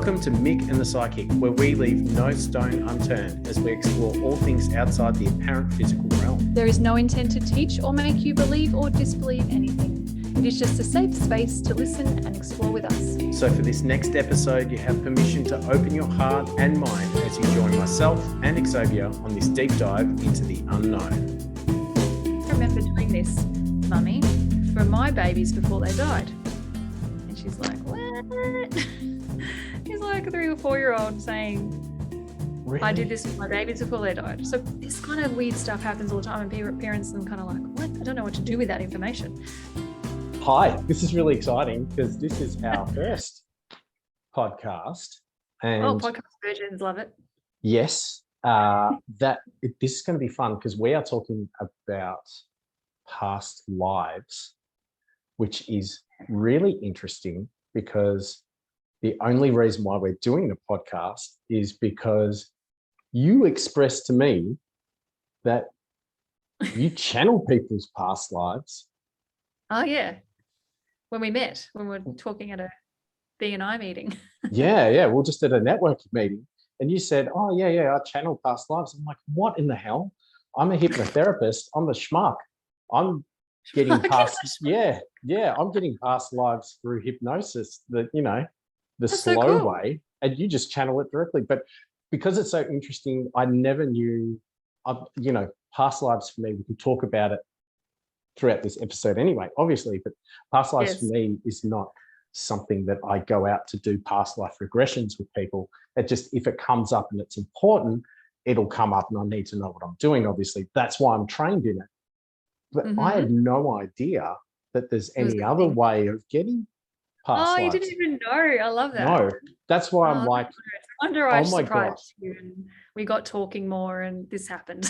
Welcome to Mick and the Psychic, where we leave no stone unturned as we explore all things outside the apparent physical realm. There is no intent to teach or make you believe or disbelieve anything. It is just a safe space to listen and explore with us. So for this next episode, you have permission to open your heart and mind as you join myself and Xavier on this deep dive into the unknown. I remember doing this, Mummy, for my babies before they died. And she's like, what? She's like a 3 or 4 year old saying, Really? I did this for my babies before they died. So this kind of weird stuff happens all the time, and parents are kind of like, what? I don't know what to do with that information. Hi, this is really exciting because this is our first podcast. And podcast virgins love it. yes, this is going to be fun because we are talking about past lives, which is really interesting because the only reason why we're doing the podcast is because you expressed to me that you channel people's past lives. Oh, yeah. When we met, when we were talking at a BNI meeting. Yeah. We're just at a networking meeting. And you said, oh, yeah, I channel past lives. I'm like, what in the hell? I'm a hypnotherapist. I'm the schmuck. I'm getting past, I'm getting past lives through hypnosis, the That's slow so cool. way. And you just channel it directly. But because it's so interesting, I never knew, past lives for me, we can talk about it throughout this episode anyway, obviously, but past lives for me is not something that I go out to do past life regressions with people. It just, if it comes up and it's important, it'll come up and I need to know what I'm doing, obviously. That's why I'm trained in it. But I had no idea that there's any other way of getting past lives. You didn't even know. I love that. No, that's why I'm like, I wonder I oh my surprised gosh. you and we got talking more and this happened.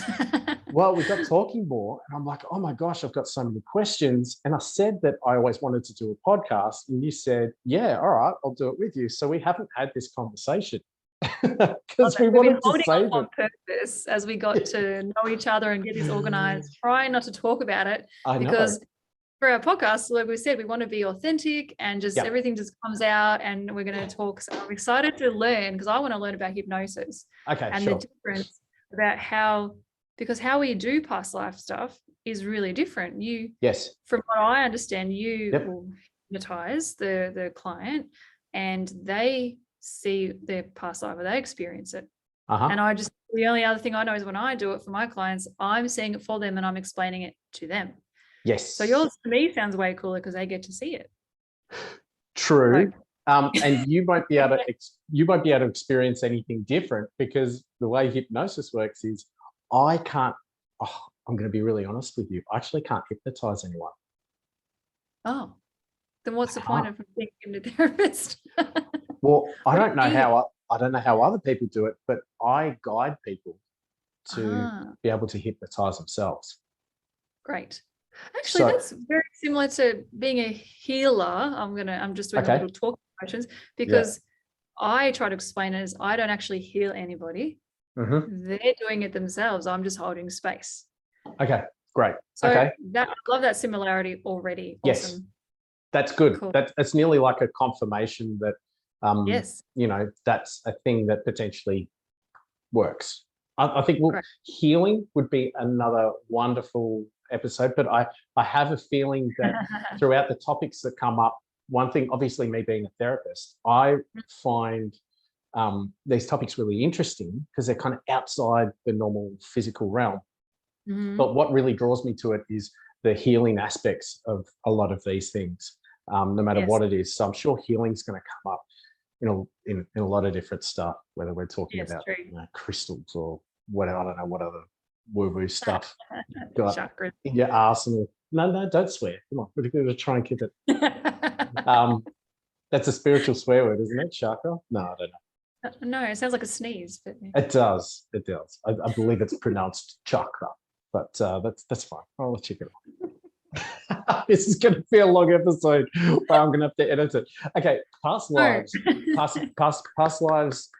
Well, we got talking more and I'm like, oh my gosh, I've got so many questions. And I said that I always wanted to do a podcast and you said, yeah, all right, I'll do it with you. So we haven't had this conversation because we wanted to save it on purpose as we got to know each other and get this organized, trying not to talk about it because for our podcast, like we said, we want to be authentic and just everything just comes out and we're going to talk. So I'm excited to learn because I want to learn about hypnosis and the difference about how we do past life stuff is really different. From what I understand, you will hypnotize the client and they see their past life or they experience it. And the only other thing I know is when I do it for my clients, I'm seeing it for them and I'm explaining it to them. Yes. So yours to me sounds way cooler because they get to see it. True. And you won't be able to experience anything different because the way hypnosis works is I'm going to be really honest with you. I actually can't hypnotize anyone. Oh, then what's the point of being a hypnotherapist? Well, I don't know how other people do it, but I guide people to be able to hypnotize themselves. Great. Actually, that's very similar to being a healer. I'm just doing a little talk motions because I try to explain it as I don't actually heal anybody. They're doing it themselves. I'm just holding space. Okay, great. So I love that similarity already. Yes, awesome. That's good. Cool. That's nearly like a confirmation that that's a thing that potentially works. I think healing would be another wonderful episode, but I have a feeling that throughout the topics that come up, one thing, obviously me being a therapist, I find these topics really interesting because they're kind of outside the normal physical realm. But what really draws me to it is the healing aspects of a lot of these things, no matter what it is. So I'm sure healing's going to come up in a lot of different stuff, whether we're talking about crystals or whatever, I don't know what other woo-woo stuff got chakras in your arsenal. No, don't swear. Come on, we're going to try and keep it. That's a spiritual swear word, isn't it? Chakra? No, I don't know. No, it sounds like a sneeze. But It does. I believe it's pronounced chakra, but that's fine. I'll let you go. This is going to be a long episode where I'm going to have to edit it. Okay, past lives. Past lives.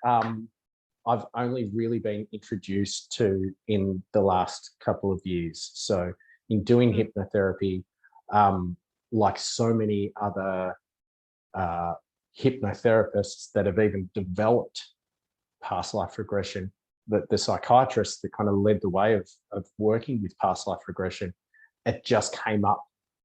I've only really been introduced to in the last couple of years. So in doing hypnotherapy, like so many other hypnotherapists that have even developed past life regression, the psychiatrists that kind of led the way of working with past life regression, it just came up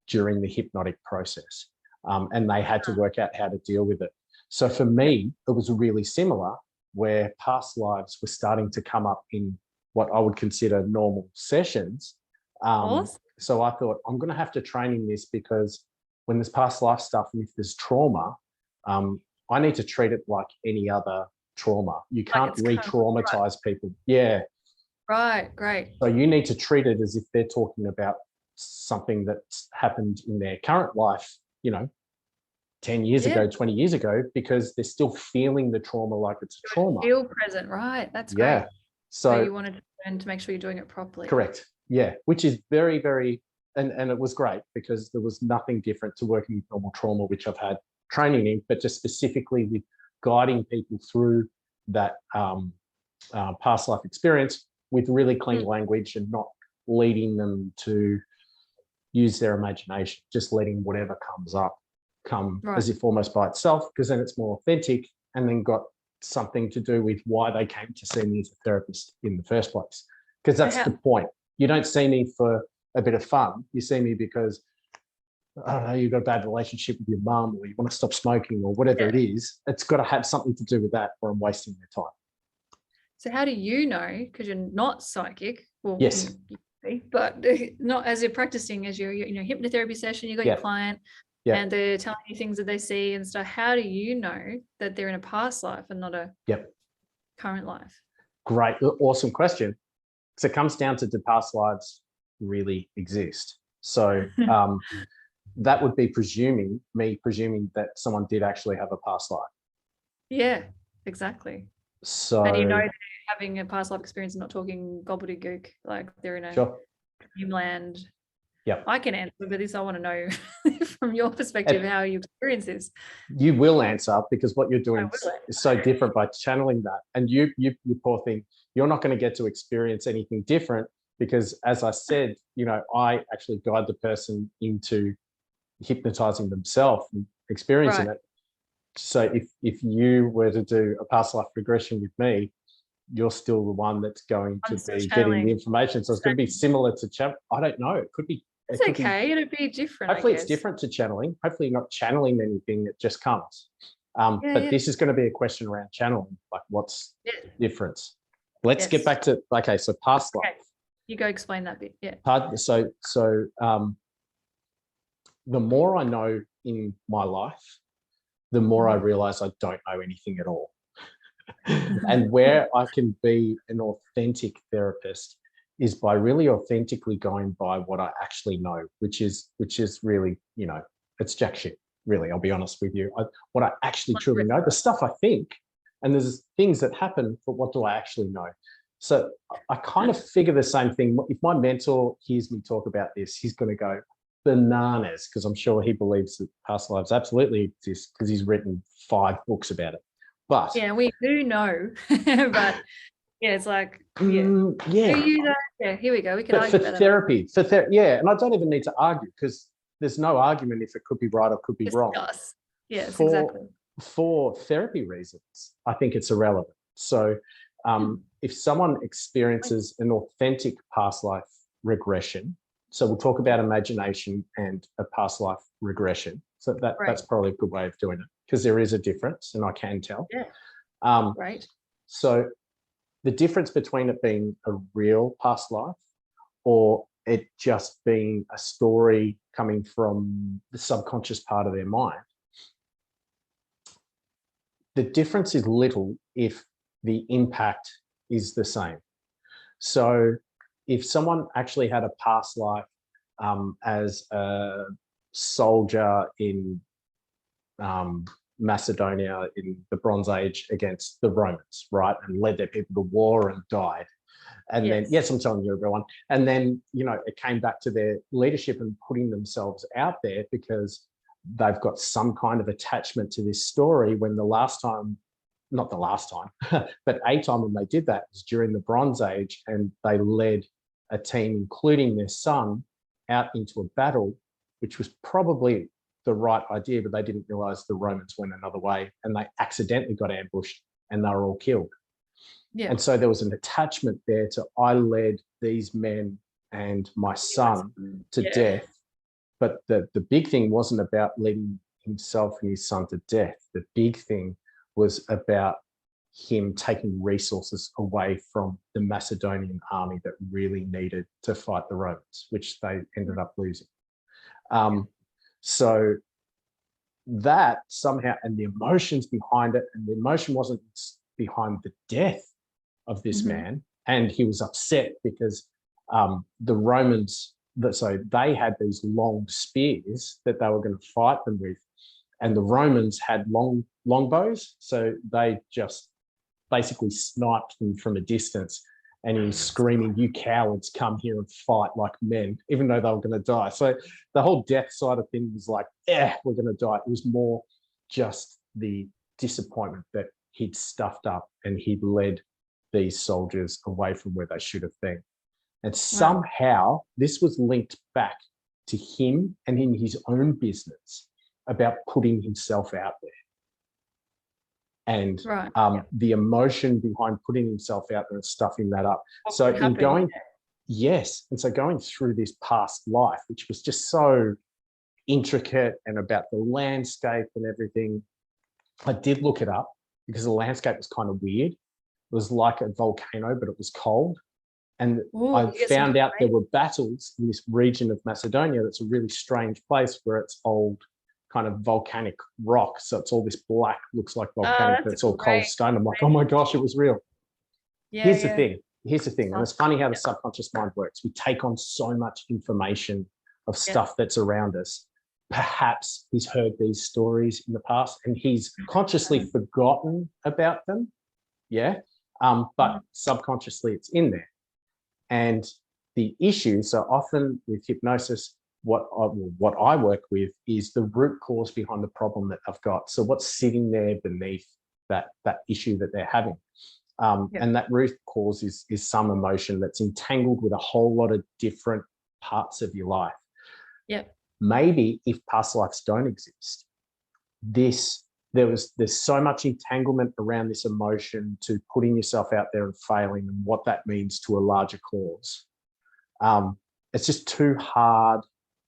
during the hypnotic process. And they had to work out how to deal with it. So for me, it was really similar, where past lives were starting to come up in what I would consider normal sessions. So I thought, I'm going to have to train in this, because when there's past life stuff and if there's trauma, I need to treat it like any other trauma. You can't re-traumatize people. Yeah. Right, great. So you need to treat it as if they're talking about something that's happened in their current life, 10 years ago, 20 years ago, because they're still feeling the trauma like it's a trauma. Feel present, right? That's great. Yeah. So you wanted to learn to make sure you're doing it properly. Correct. Yeah. Which is very, very, and it was great, because there was nothing different to working with normal trauma, which I've had training in, but just specifically with guiding people through that past life experience with really clean language, and not leading them to use their imagination, just letting whatever comes up come as if almost by itself, because then it's more authentic, and then got something to do with why they came to see me as a therapist in the first place. Because that's the point. You don't see me for a bit of fun. You see me because, I don't know, you've got a bad relationship with your mum, or you want to stop smoking, or whatever it is. It's got to have something to do with that, or I'm wasting their time. So how do you know, because you're not psychic? Well, yes. But not as you're practicing, as your hypnotherapy session, you got your client, and they're telling you things that they see and stuff. How do you know that they're in a past life and not a current life? Great, awesome question. So it comes down to, do past lives really exist? So that would be presuming that someone did actually have a past life. Yeah, exactly. So how do you know they're having a past life experience and not talking gobbledygook, like they're in a dreamland? Yeah, I can answer, but I want to know from your perspective how you experience this. You will answer, because what you're doing is so different by channeling that. And you poor thing, you're not going to get to experience anything different, because, as I said, I actually guide the person into hypnotizing themselves and experiencing it. So if you were to do a past life regression with me, you're still the one that's going to be getting the information. So it's going to be similar to channel. I don't know. It could be. It's okay. It'll be different. Hopefully it's different to channeling. Hopefully you're not channeling anything that just comes. But this is going to be a question around channeling. Like, what's the difference? Let's get back to, so past life. You go explain that bit. Yeah. So the more I know in my life, the more I realize I don't know anything at all. And where I can be an authentic therapist is by really authentically going by what I actually know, which is really, it's jack shit, really. I'll be honest with you. What I actually truly know, the stuff I think, and there's things that happen, but what do I actually know? So I kind of figure the same thing. If my mentor hears me talk about this, he's going to go bananas, because I'm sure he believes that past lives absolutely exist, because he's written 5 books about it. But yeah, we do know, but it's like, here we go. We can argue about therapy, and I don't even need to argue, because there's no argument if it could be right or could be wrong. Yes, exactly. For therapy reasons, I think it's irrelevant. So if someone experiences an authentic past life regression, so we'll talk about imagination and a past life regression. So that's probably a good way of doing it, because there is a difference, and I can tell. Yeah. Right. So the difference between it being a real past life or it just being a story coming from the subconscious part of their mind, the difference is little if the impact is the same. So if someone actually had a past life as a soldier in Macedonia in the Bronze Age against the Romans, right, and led their people to war and died, and then, I'm telling you, everyone, and then, it came back to their leadership and putting themselves out there because they've got some kind of attachment to this story, when not the last time, but a time when they did that was during the Bronze Age, and they led a team, including their son, out into a battle, which was probably the right idea, but they didn't realize the Romans went another way, and they accidentally got ambushed and they were all killed. Yeah. And so there was an attachment there to, I led these men and my son to death. But the big thing wasn't about leading himself and his son to death. The big thing was about him taking resources away from the Macedonian army that really needed to fight the Romans, which they ended up losing. So that somehow, and the emotions behind it, and the emotion wasn't behind the death of this man, and he was upset because the Romans, so they had these long spears that they were going to fight them with, and the Romans had longbows, so they just basically sniped them from a distance, and he's screaming, "You cowards, come here and fight like men," even though they were going to die. So the whole death side of things was like, we're going to die. It was more just the disappointment that he'd stuffed up and he'd led these soldiers away from where they should have been. And somehow this was linked back to him and in his own business about putting himself out there. And the emotion behind putting himself out there and stuffing that up. So in going, and so going through this past life, which was just so intricate and about the landscape and everything, I did look it up because the landscape was kind of weird. It was like a volcano, but it was cold. And I found out there were battles in this region of Macedonia. That's a really strange place where it's old kind of volcanic rock. So it's all this black, looks like volcanic, but it's all cold stone. I'm like, oh my gosh, it was real. Here's the thing. And it's funny how the subconscious mind works. We take on so much information of stuff that's around us. Perhaps he's heard these stories in the past and he's consciously forgotten about them. But subconsciously it's in there. And the issue, so often with hypnosis, what I work with is the root cause behind the problem that I've got. So what's sitting there beneath that issue that they're having? And that root cause is some emotion that's entangled with a whole lot of different parts of your life. Maybe if past lives don't exist, there's so much entanglement around this emotion to putting yourself out there and failing and what that means to a larger cause. It's just too hard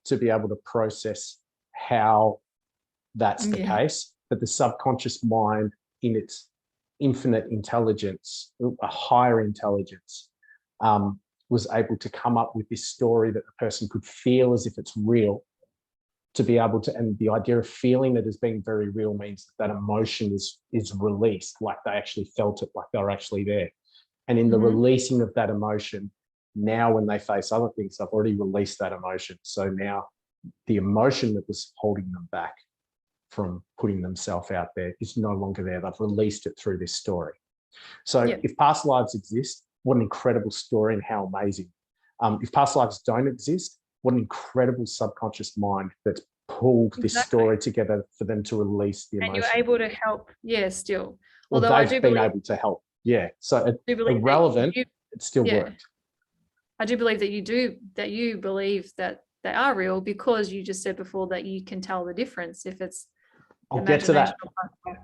to be able to process how that's the case, but the subconscious mind in its infinite intelligence, a higher intelligence, was able to come up with this story that the person could feel as if it's real, to be able to, and the idea of feeling it as being very real means that emotion is released, like they actually felt it, like they were actually there. And in the releasing of that emotion, now when they face other things, they've already released that emotion. So now the emotion that was holding them back from putting themselves out there is no longer there. They've released it through this story. So if past lives exist, what an incredible story and how amazing. If past lives don't exist, what an incredible subconscious mind that's pulled this story together for them to release the emotion. And you're able to help, still. Although they've been able to help. So irrelevant, it still worked. I do believe that you believe that they are real, because you just said before that you can tell the difference if it's. I'll get to that.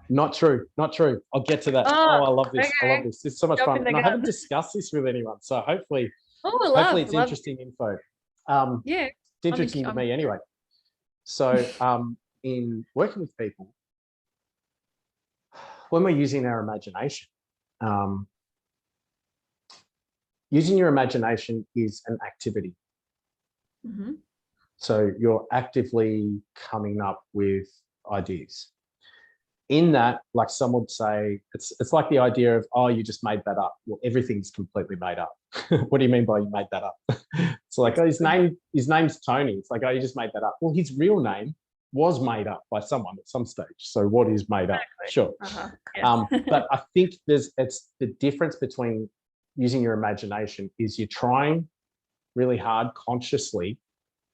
Not true. I'll get to that. I love this. Okay. I love this. It's so much fun. And I haven't discussed this with anyone. So hopefully it's interesting info. It's interesting to me anyway. So in working with people, when we're using our imagination, using your imagination is an activity. So you're actively coming up with ideas. In that, like some would say, it's like the idea of, you just made that up. Well, everything's completely made up. What do you mean by you made that up? It's like, his name's Tony. It's like, you just made that up. Well, his real name was made up by someone at some stage. So what is made up? Sure. But I think it's the difference between using your imagination is you're trying really hard consciously,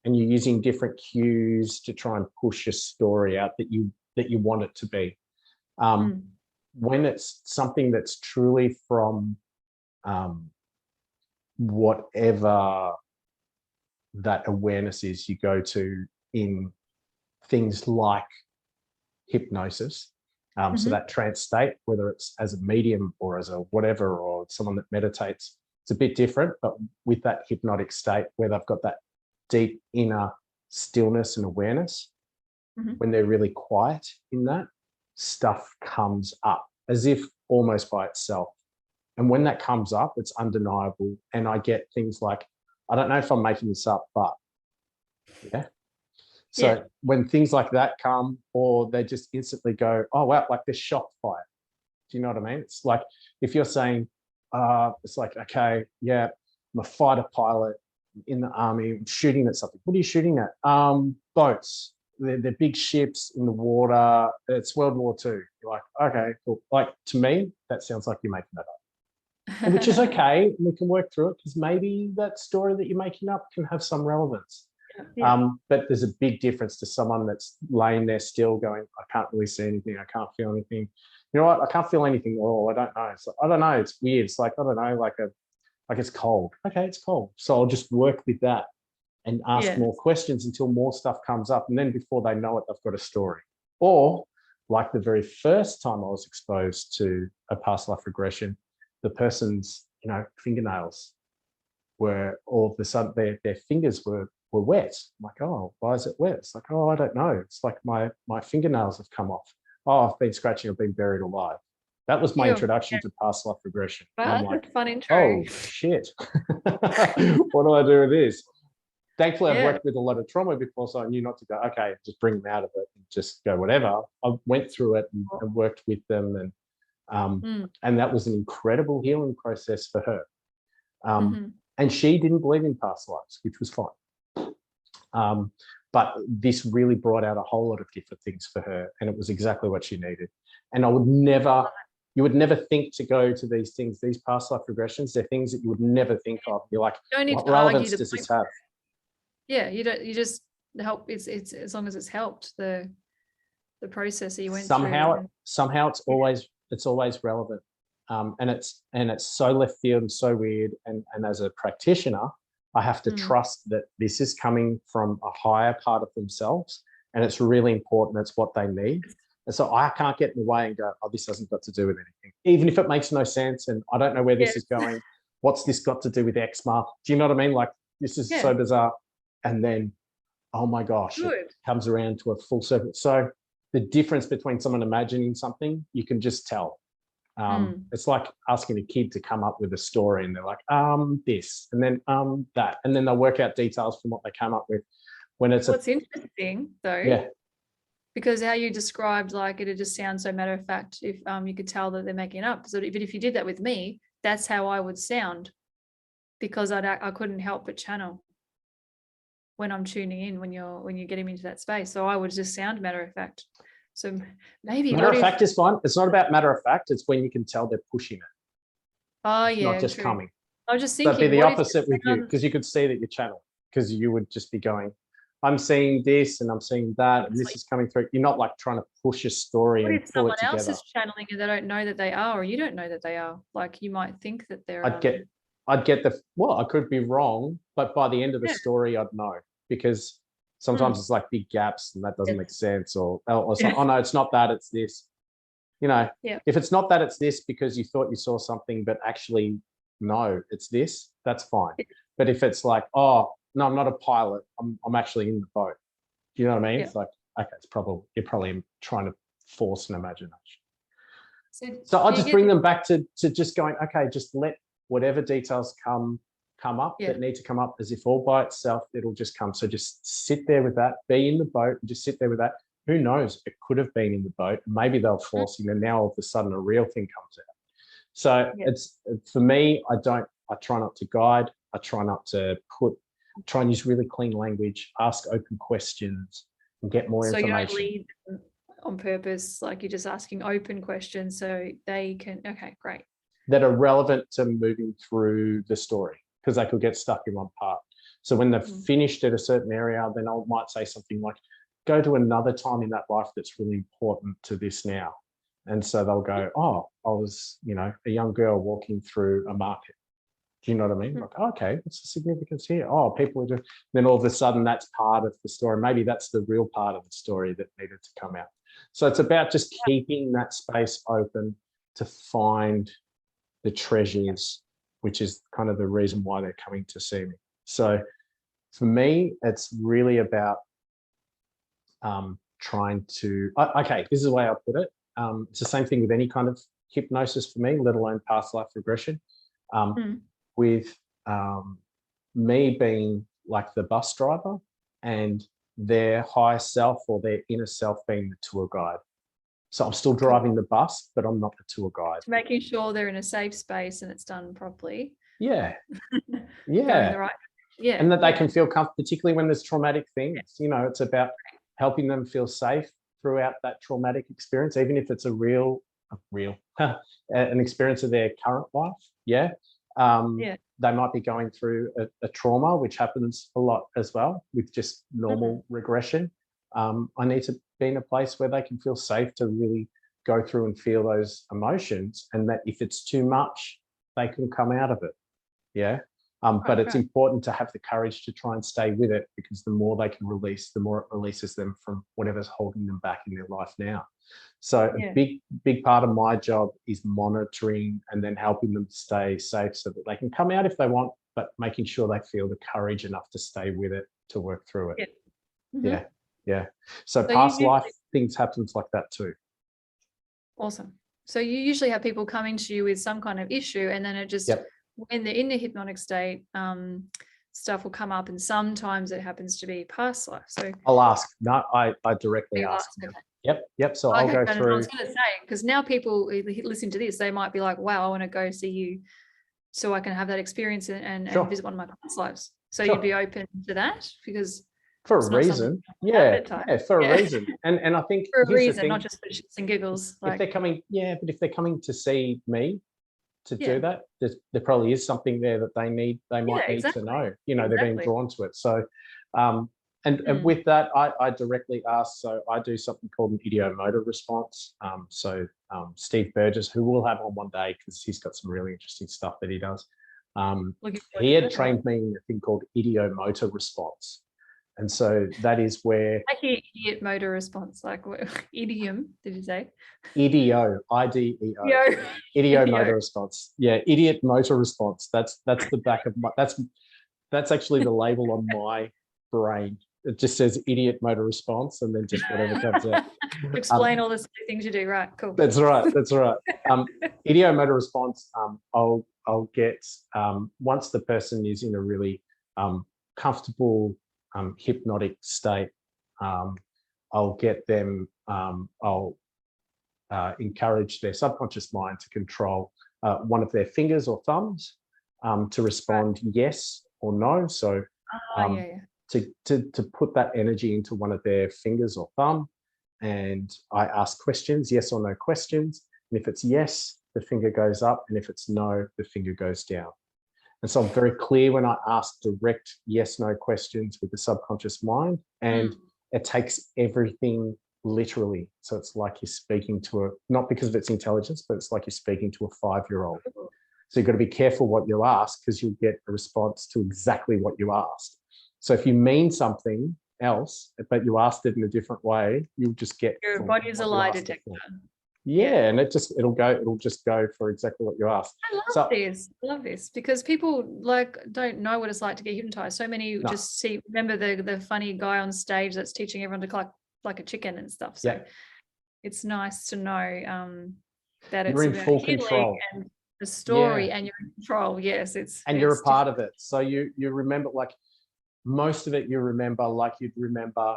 and you're using different cues to try and push a story out that you want it to be. When it's something that's truly from whatever that awareness is you go to in things like hypnosis. So that trance state, whether it's as a medium or as a whatever, or someone that meditates, it's a bit different. But with that hypnotic state where they've got that deep inner stillness and awareness, when they're really quiet in that, stuff comes up as if almost by itself. And when that comes up, it's undeniable. And I get things like, I don't know if I'm making this up, but yeah. So when things like that come, or they just instantly go, oh, wow, like they're shocked by it. Do you know what I mean? It's like, if you're saying, it's like, okay, yeah, I'm a fighter pilot in the army, I'm shooting at something. What are you shooting at? Boats. They're big ships in the water. It's World War II. You're like, okay, cool. Like, to me, that sounds like you're making that up. Which is okay. We can work through it, because maybe that story that you're making up can have some relevance. But there's a big difference to someone that's laying there still going, I can't really see anything. I can't feel anything. You know what? I can't feel anything at all. I don't know. So I don't know. It's weird. It's like, I don't know, like it's cold. Okay, it's cold. So I'll just work with that and ask more questions until more stuff comes up. And then before they know it, they've got a story. Or like the very first time I was exposed to a past life regression, the person's, fingernails were all of a sudden, their fingers were wet. I'm like, oh, why is it wet? It's like, oh, I don't know. It's like my fingernails have come off. Oh, I've been scratching, I've been buried alive. That was my introduction to past life regression. Wow, and I'm like, like, fun intro. Oh shit. What do I do with this? Thankfully, I've worked with a lot of trauma before, so I knew not to go, okay, just bring them out of it and just go whatever. I went through it and worked with them, and that was an incredible healing process for her. And she didn't believe in past lives, which was fine. But this really brought out a whole lot of different things for her, and it was exactly what she needed. And you would never think to go to these things, these past life regressions. They're things that you would never think of. You're like, what relevance does this have? Yeah, you just help. It's as long as it's helped the process that you went through. Somehow it's always relevant. And it's so left field and so weird. And as a practitioner, I have to trust that this is coming from a higher part of themselves, and it's really important. It's what they need. And so I can't get in the way and go, oh, this hasn't got to do with anything, even if it makes no sense. And I don't know where this is going. What's this got to do with eczema? Do you know what I mean? Like, this is so bizarre. And then, oh my gosh, it comes around to a full circle. So the difference between someone imagining something, you can just tell. It's like asking a kid to come up with a story, and they're like, this, and then that, and then they'll work out details from what they come up with. When it's what's interesting though, because how you described, like, it just sounds so matter of fact. If you could tell that they're making it up. So even if you did that with me, that's how I would sound, because I couldn't help but channel when I'm tuning in, when you're getting into that space. So I would just sound matter of fact. So maybe matter of fact is fine. It's not about matter of fact. It's when you can tell they're pushing it. Oh, it's not just coming. I was just thinking, that'd be the opposite with you, because you could see that you're channeling, because you would just be going, I'm seeing this and I'm seeing that, and this is coming through. You're not like trying to push a story and pull it together. Someone else is channeling and they don't know that they are, or you don't know that they are. Like, you might think that they're. I'd get I could be wrong, but by the end of the story, I'd know, because sometimes it's like big gaps and that doesn't make sense, or like, oh no, it's not that, it's this. If it's not that, it's this, because you thought you saw something, but actually, no, it's this, that's fine. But if it's like, oh, no, I'm not a pilot, I'm actually in the boat. Do you know what I mean? It's like, okay, you're probably trying to force an imagination. So I'll just bring them back to just going, okay, just let whatever details come up that need to come up, as if all by itself, it'll just come. So just sit there with that, be in the boat, and just sit there with that. Who knows? It could have been in the boat. Maybe they'll force you, and now all of a sudden a real thing comes out. So it's, for me, I try not to guide. I try not to try and use really clean language, ask open questions, and get more information. So you don't lead them on purpose, like you're just asking open questions so they can, okay, great. That are relevant to moving through the story, because they could get stuck in one part. So when they've finished at a certain area, then I might say something like, go to another time in that life that's really important to this now. And so they'll go, oh, I was, a young girl walking through a market. Do you know what I mean? Like, okay, what's the significance here? Oh, people are just, then all of a sudden that's part of the story. Maybe that's the real part of the story that needed to come out. So it's about just keeping that space open to find the treasures, which is kind of the reason why they're coming to see me. So for me, it's really about trying to, okay, this is the way I put it. It's the same thing with any kind of hypnosis for me, let alone past life regression. With me being like the bus driver and their higher self or their inner self being the tour guide. So I'm still driving the bus, but I'm not the tour guide. Making sure they're in a safe space and it's done properly. Yeah. Going the right. Yeah. And that they can feel comfortable, particularly when there's traumatic things. You know, it's about helping them feel safe throughout that traumatic experience, even if it's an experience of their current life. They might be going through a trauma, which happens a lot as well with just normal regression. I need to be in a place where they can feel safe to really go through and feel those emotions, and that if it's too much, they can come out of it. But it's important to have the courage to try and stay with it, because the more they can release, the more it releases them from whatever's holding them back in their life now. So a big part of my job is monitoring and then helping them stay safe so that they can come out if they want, but making sure they feel the courage enough to stay with it, to work through it. So past life things happens like that too. Awesome. So you usually have people coming to you with some kind of issue, and then it just when they're in the hypnotic state, stuff will come up, and sometimes it happens to be past life. So I'll ask. No, I directly ask. Yep. So I'll go through. I was going to say, because now people listen to this, they might be like, wow, I want to go see you so I can have that experience and visit one of my past lives. So you'd be open to that? Because for a reason, for a reason, and I think for a reason, not just for shits and giggles. If they're coming, but if they're coming to see me to do that, there probably is something there that they might need to know. You know, they're being drawn to it. So, and with that, I directly ask. So I do something called an idiomotor response. Steve Burgess, who we'll have on one day because he's got some really interesting stuff that he does. He had trained me in a thing called idiomotor response. And so that is where I hear idiot motor response, like idiom, did you say? IDEO, IDEO. Idiot motor response. Yeah, idiot motor response. That's the back of my that's actually the label on my brain. It just says idiot motor response and then just whatever comes out. Explain all the silly things you do, right? Cool. That's right. Idiot motor response, I'll get once the person is in a really comfortable hypnotic state, I'll get them, I'll encourage their subconscious mind to control one of their fingers or thumbs to respond yes or no. So to put that energy into one of their fingers or thumb, and I ask questions, yes or no questions. And if it's yes, the finger goes up, and if it's no, the finger goes down. And so I'm very clear when I ask direct yes, no questions with the subconscious mind, and it takes everything literally. So it's like you're speaking to not because of its intelligence, but it's like you're speaking to a 5-year-old. So you've got to be careful what you ask, because you'll get a response to exactly what you asked. So if you mean something else, but you asked it in a different way, you'll just get your body's a lie detector. Yeah, and it'll just go for exactly what you asked. I love this because people don't know what it's like to get hypnotized. So many just remember the funny guy on stage that's teaching everyone to cluck like a chicken and stuff. So it's nice to know that you're in full control and the story and you're in control. Yes, you're a part of it. So you remember, like most of it you remember like you'd remember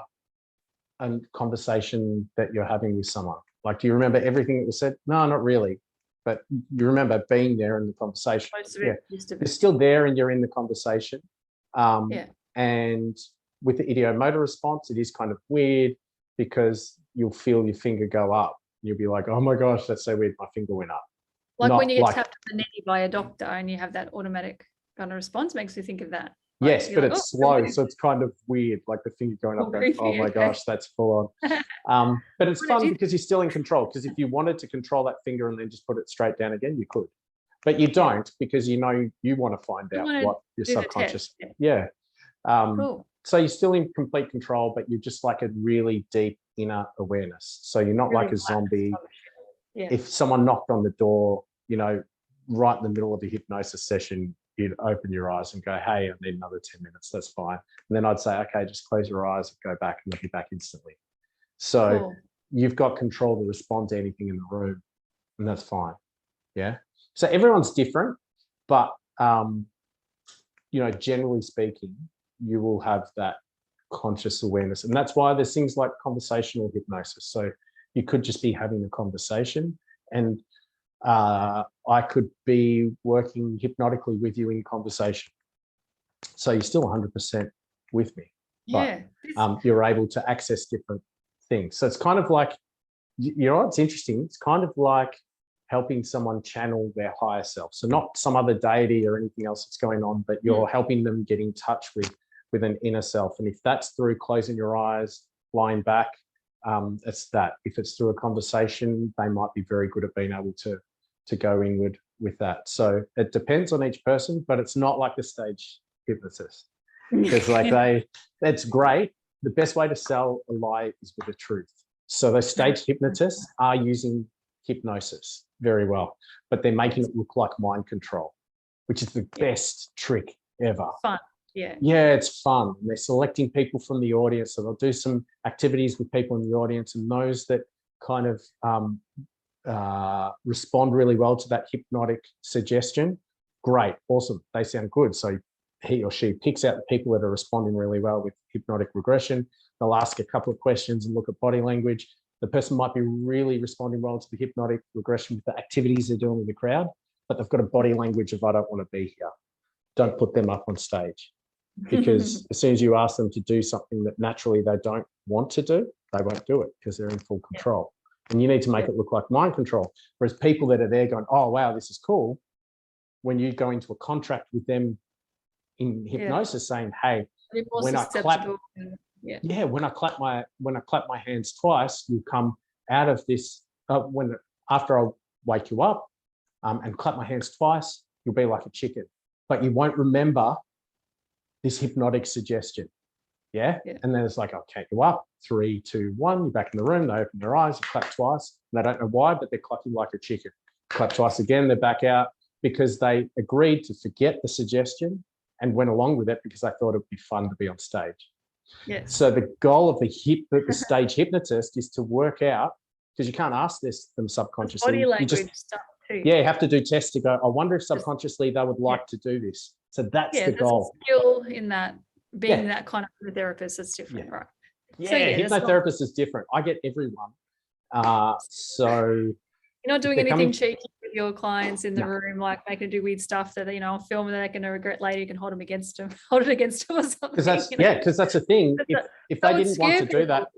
a conversation that you're having with someone. Like, do you remember everything that was said? No, not really. But you remember being there in the conversation. You're still there and you're in the conversation. And with the idiomotor response, it is kind of weird because you'll feel your finger go up. You'll be like, oh my gosh, that's so weird. My finger went up. Like when you get tapped on the knee by a doctor and you have that automatic kind of response, makes you think of that. Yes, but it's slow, so it's kind of weird, like the finger going up, going, oh my gosh, that's full on. But it's fun because you're still in control, because if you wanted to control that finger and then just put it straight down again, you could. but you don't because you want to find out what your subconscious. Yeah. Cool. So you're still in complete control, but you're just like a really deep inner awareness. So you're not really like a zombie. Yeah. If someone knocked on the door, right in the middle of the hypnosis session, you'd open your eyes and go, hey, I need another 10 minutes. That's fine. And then I'd say, okay, just close your eyes and go back, and they'll be back instantly. So you've got control to respond to anything in the room, and that's fine. Yeah. So everyone's different, but, generally speaking, you will have that conscious awareness. And that's why there's things like conversational hypnosis. So you could just be having a conversation, and I could be working hypnotically with you in conversation. So you're still 100% with me, but you're able to access different things. So it's kind of like, it's interesting. It's kind of like helping someone channel their higher self. So not some other deity or anything else that's going on, but you're helping them get in touch with an inner self. And if that's through closing your eyes, lying back, it's that. If it's through a conversation, they might be very good at being able to go inward with that. So it depends on each person, but it's not like the stage hypnotist. Because that's great. The best way to sell a lie is with the truth. So those stage hypnotists are using hypnosis very well, but they're making it look like mind control, which is the best trick ever. Fun. Yeah. Yeah, it's fun. And they're selecting people from the audience. So they'll do some activities with people in the audience, and those that kind of respond really well to that hypnotic suggestion, great, awesome, they sound good. So he or she picks out the people that are responding really well with hypnotic regression. They'll ask a couple of questions and look at body language. The person might be really responding well to the hypnotic regression with the activities they're doing with the crowd, but they've got a body language of, I don't want to be here. Don't put them up on stage. Because as soon as you ask them to do something that naturally they don't want to do, they won't do it because they're in full control. And you need to make it look like mind control. Whereas people that are there going, oh, wow, this is cool. When you go into a contract with them in hypnosis saying, hey, when I clap, when I clap my hands twice, you come out of this, after I wake you up and clap my hands twice, you'll be like a chicken. But you won't remember this hypnotic suggestion. Yeah. And then it's like, I'll count you up, 3, 2, 1, you're back in the room, they open their eyes, you clap twice, and they don't know why, but they're clapping like a chicken. Clap twice again, they're back out because they agreed to forget the suggestion and went along with it because they thought it'd be fun to be on stage. Yes. So the goal of the stage hypnotist is to work out, because you can't ask them subconsciously. Body language stuff too. Yeah, you have to do tests to go, I wonder if subconsciously they would like to do this. So that's the goal. A skill in that, being that kind of therapist is different, right? Yeah, so, hypnotherapist is different. I get everyone. So you're not doing anything cheeky with your clients in the room, like making do weird stuff that on film that they're going to regret later. You can hold it against them or something. Because that's because that's the thing. If they didn't want to do that,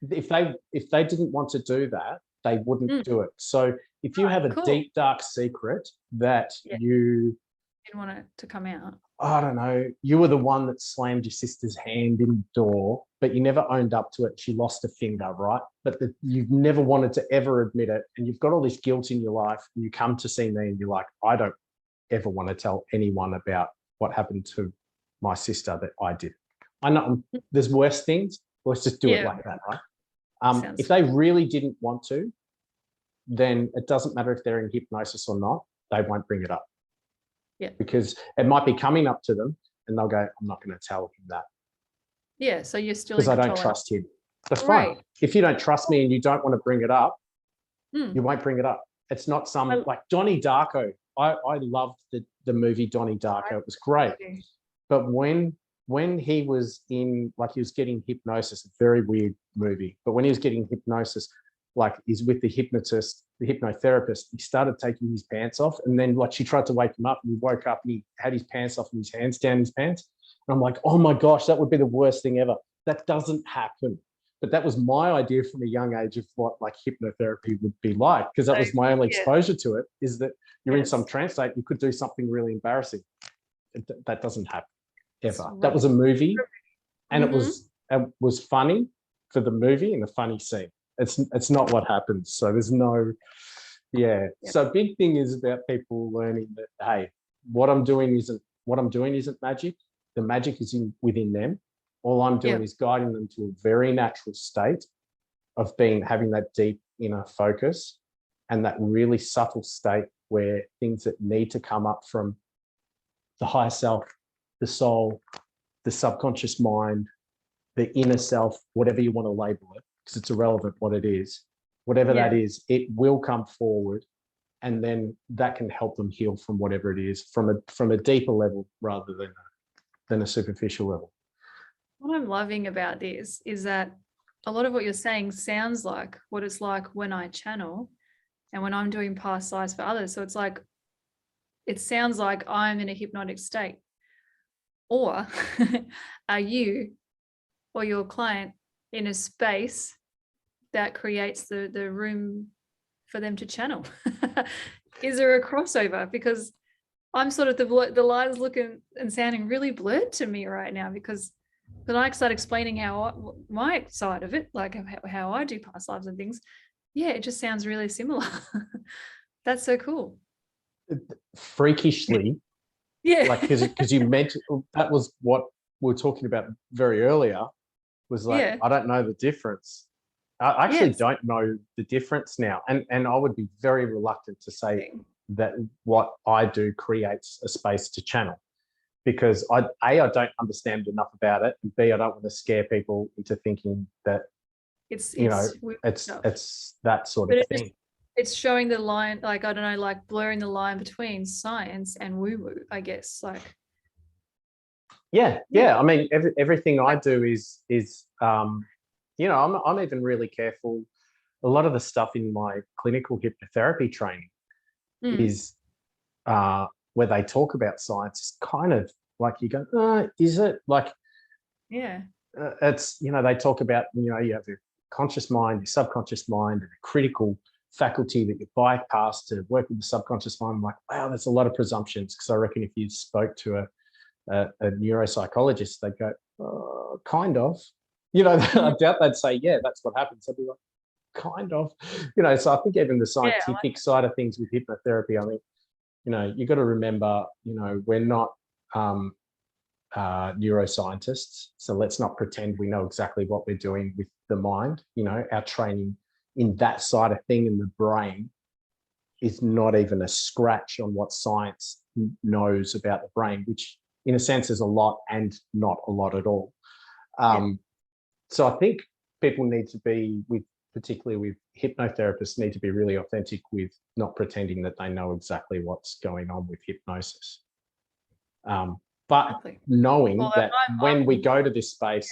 if they didn't want to do that, they wouldn't do it. So if you have a deep dark secret that you didn't want it to come out, I don't know, you were the one that slammed your sister's hand in the door, but you never owned up to it. She lost a finger, right? But you've never wanted to ever admit it. And you've got all this guilt in your life. And you come to see me and you're like, I don't ever want to tell anyone about what happened to my sister that I did. I know there's worse things. Let's just do it like that, right? If they really didn't want to, then it doesn't matter if they're in hypnosis or not. They won't bring it up. Yeah. Because it might be coming up to them and they'll go, I'm not going to tell him that. Yeah. So you're still because I don't trust him. That's fine. If you don't trust me and you don't want to bring it up, you won't bring it up. It's not like Donnie Darko. I loved the movie Donnie Darko. It was great. But when he was he was getting hypnosis, a very weird movie, but when he was getting hypnosis, like he's with the hypnotist, the hypnotherapist, he started taking his pants off, and then she tried to wake him up and he woke up and he had his pants off and his hands down his pants. And I'm like, oh my gosh, that would be the worst thing ever. That doesn't happen. But that was my idea from a young age of what hypnotherapy would be like, because that was my only exposure to it, is that you're in some trance state, you could do something really embarrassing. That doesn't happen ever. That was a movie, and it was funny for the movie and a funny scene. It's not what happens. So there's Yeah. So big thing is about people learning that, hey, what I'm doing isn't magic. The magic is within them. All I'm doing is guiding them to a very natural state of having that deep inner focus and that really subtle state where things that need to come up from the higher self, the soul, the subconscious mind, the inner self, whatever you want to label it, because it's irrelevant what it is, whatever that is, it will come forward, and then that can help them heal from whatever it is from a deeper level rather than a superficial level. What I'm loving about this is that a lot of what you're saying sounds like what it's like when I channel and when I'm doing past lives for others. So it's like, it sounds like I'm in a hypnotic state. Or are you or your client in a space that creates the room for them to channel? Is there a crossover? Because I'm sort of the lines looking and sounding really blurred to me right now, because when I start explaining my side of it, like how I do past lives and things, it just sounds really similar. That's so cool. Freakishly, like because you mentioned that was what we were talking about very earlier, was like, I don't know the difference. I actually don't know the difference now, and I would be very reluctant to say that what I do creates a space to channel, because I don't understand enough about it, and B, I don't want to scare people into thinking that it's that sort of thing. It's showing the line, like, I don't know, like blurring the line between science and woo-woo, I guess. Like, yeah. I mean, everything I do is I'm even really careful. A lot of the stuff in my clinical hypnotherapy training is where they talk about science. It's kind of like you go, is it? Like, it's, they talk about, you have your conscious mind, your subconscious mind, and a critical faculty that you bypass to work with the subconscious mind. I'm like, wow, there's a lot of presumptions, because I reckon if you spoke to a neuropsychologist, they'd go, kind of. I doubt they'd say, yeah, that's what happens. They'd be like, kind of. So I think even the scientific side of things with hypnotherapy, I mean, you got to remember, we're not neuroscientists, so let's not pretend we know exactly what we're doing with the mind. Our training in that side of thing in the brain is not even a scratch on what science knows about the brain, which in a sense is a lot and not a lot at all. So I think people need to be, particularly with hypnotherapists, need to be really authentic with not pretending that they know exactly what's going on with hypnosis. But knowing that when we go to this space,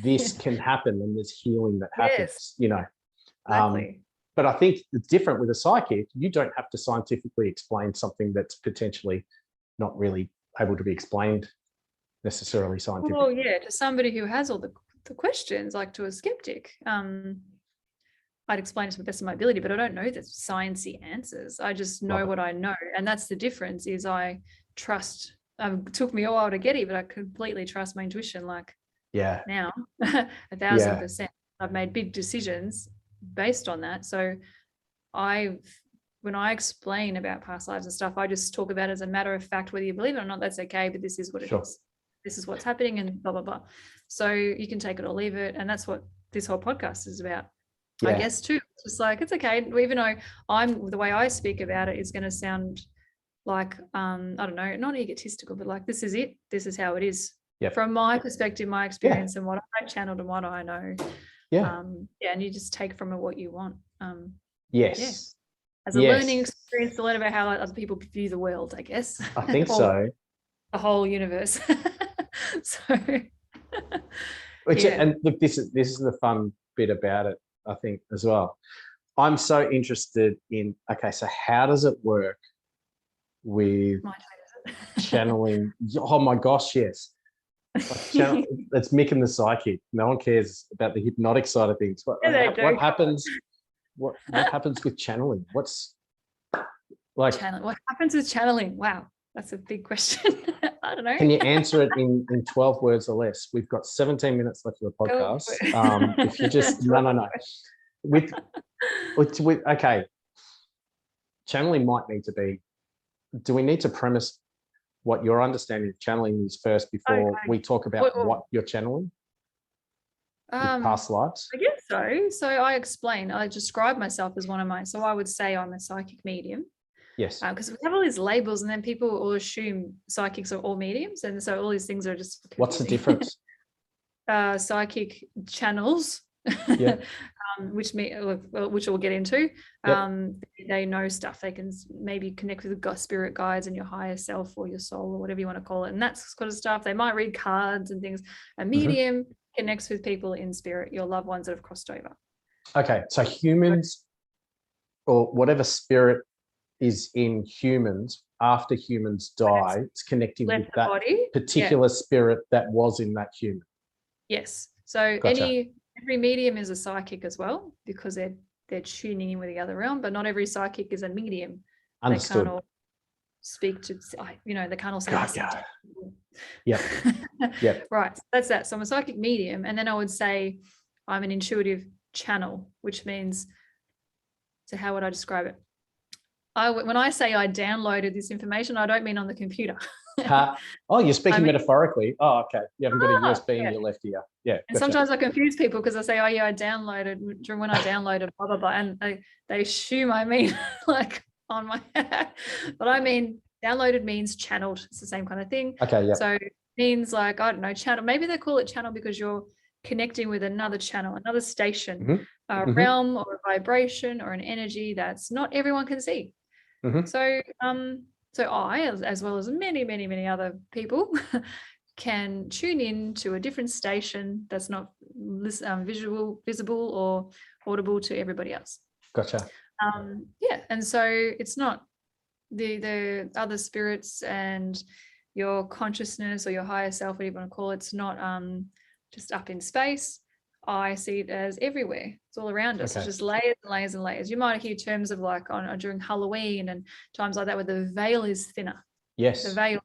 this can happen, and there's healing that happens, But I think it's different with a psychic. You don't have to scientifically explain something that's potentially not really able to be explained necessarily scientifically. Well, to somebody who has all the questions, like to a skeptic, I'd explain it to the best of my ability, but I don't know the sciencey answers. I just know what I know. And that's the difference, is I trust. It took me a while to get it, but I completely trust my intuition. Like, now 1,000%. I've made big decisions based on that. So when I explain about past lives and stuff, I just talk about it as a matter of fact. Whether you believe it or not, that's okay, but this is what it is. This is what's happening, and blah, blah, blah. So you can take it or leave it. And that's what this whole podcast is about, I guess, too. It's just like, it's okay. Even though the way I speak about it is going to sound like, I don't know, not egotistical, but like, this is it. This is how it is. From my perspective, my experience, and what I channeled and what I know. And you just take from it what you want. As a learning experience to learn about how other people view the world, I guess. I think so. The whole universe. And look, this is the fun bit about it, I think, as well. I'm so interested in, so how does it work with channeling? Oh my gosh, yes. That's Mick and the psychic. No one cares about the hypnotic side of things. What happens? What happens with channeling? What's like? What happens with channeling? Wow, that's a big question. I don't know. Can you answer it in 12 words or less? We've got 17 minutes left of the podcast. If you just no. With okay. channeling might need to be, do we need to premise what your understanding of channeling is first before we talk about what you're channeling? Past lives? I guess so. So I describe myself as so I would say I'm a psychic medium. Yes. Because we have all these labels and then people all assume psychics are all mediums. And so all these things are just confusing. What's the difference? Psychic channels, which we'll get into. Yep. They know stuff. They can maybe connect with the spirit guides and your higher self or your soul or whatever you want to call it. And that's kind of stuff. They might read cards and things. A medium connects with people in spirit, your loved ones that have crossed over. Okay. So humans or whatever spirit is in humans after humans die, it's connecting with that particular spirit that was in that human. Yes. So every medium is a psychic as well, because they're tuning in with the other realm, but not every psychic is a medium. Understood. They can't all speak to, they can't all say yeah. Yeah. Right. So that's that. So I'm a psychic medium, and then I would say I'm an intuitive channel, which means, so how would I describe it? When I say I downloaded this information, I don't mean on the computer. You're speaking metaphorically. Oh, okay. You haven't got a USB in your left ear. Yeah. And sometimes I confuse people because I say, I downloaded when I downloaded blah, blah, blah. And they assume I mean like on my head. But I mean, downloaded means channeled. It's the same kind of thing. Okay, yeah. So it means like, I don't know, channel. Maybe they call it channel because you're connecting with another channel, another station, realm or a vibration or an energy that's not everyone can see. So I, as well as many, many, many other people, can tune in to a different station that's not visible or audible to everybody else. Gotcha. And so it's not the other spirits and your consciousness or your higher self, whatever you want to call it. It's not just up in space. I see it as everywhere. It's all around us. It's just layers and layers and layers. You might hear terms of like during Halloween and times like that where the veil is thinner. Yes. The veil,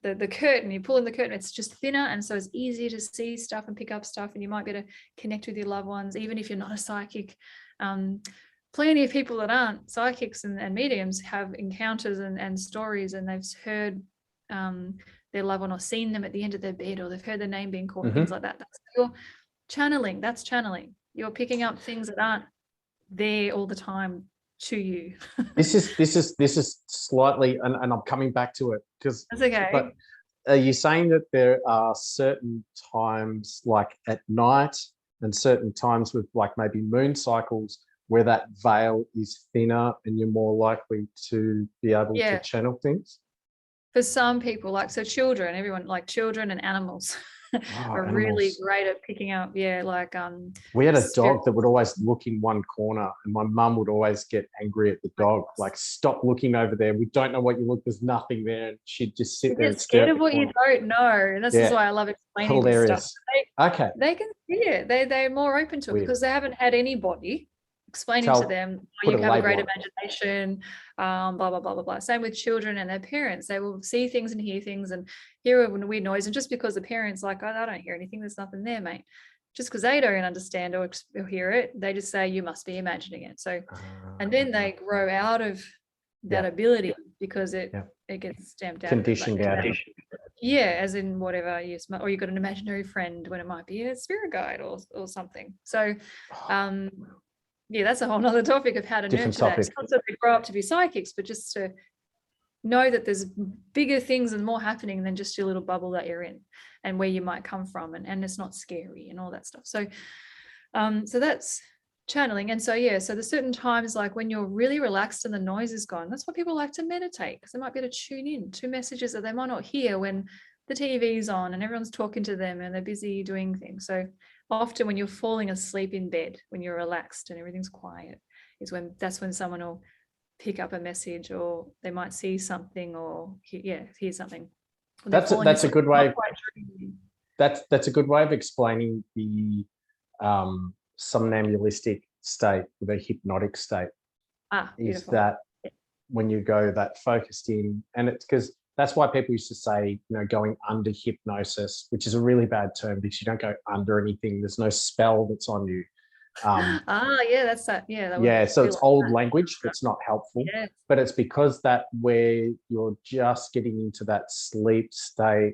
the curtain, you pull in the curtain, it's just thinner. And so it's easier to see stuff and pick up stuff. And you might be able to connect with your loved ones, even if you're not a psychic. Plenty of people that aren't psychics and mediums have encounters and stories, and they've heard their loved one or seen them at the end of their bed, or they've heard their name being called, things like that. That's your channeling. That's channeling. You're picking up things that aren't there all the time to you. This is slightly, and I'm coming back to it because that's okay. But are you saying that there are certain times, like at night, and certain times with like maybe moon cycles, where that veil is thinner and you're more likely to be able to channel things? For some people, like children, everyone, like children and animals are really great at picking up. Yeah, like we had a dog that would always look in one corner, and my mum would always get angry at the dog, like, stop looking over there. We don't know what you look. There's nothing there. And she'd just sit there and stare scared of what you don't know. And this is why I love explaining this stuff. They can see it. They're more open to it because they haven't had anybody explaining to them, you have a great imagination, blah, blah, blah, blah, blah. Same with children and their parents. They will see things and hear things and hear a weird noise. And just because the parents like, I don't hear anything, there's nothing there, mate. Just because they don't understand or hear it, they just say, you must be imagining it. So, and then they grow out of that ability because it gets stamped out. Conditioned out. Yeah, as in whatever, or you've got an imaginary friend when it might be a spirit guide or something. So, that's a whole nother topic of how to nurture that. It's not so they grow up to be psychics, but just to know that there's bigger things and more happening than just your little bubble that you're in and where you might come from, and it's not scary and all that stuff. So so that's channeling. And so so there's certain times like when you're really relaxed and the noise is gone. That's why people like to meditate, because they might be able to tune in to messages that they might not hear when the TV's on and everyone's talking to them and they're busy doing things. So often when you're falling asleep in bed, when you're relaxed and everything's quiet, that's when someone will pick up a message, or they might see something or hear something. That's a good way. That's a good way of explaining the somnambulistic state, or the hypnotic state. Is that when you go that focused in, and it's because that's why people used to say, going under hypnosis, which is a really bad term because you don't go under anything. There's no spell that's on you. Yeah, that's that. Yeah. Yeah, so it's old language that's not helpful, but it's because that where you're just getting into that sleep state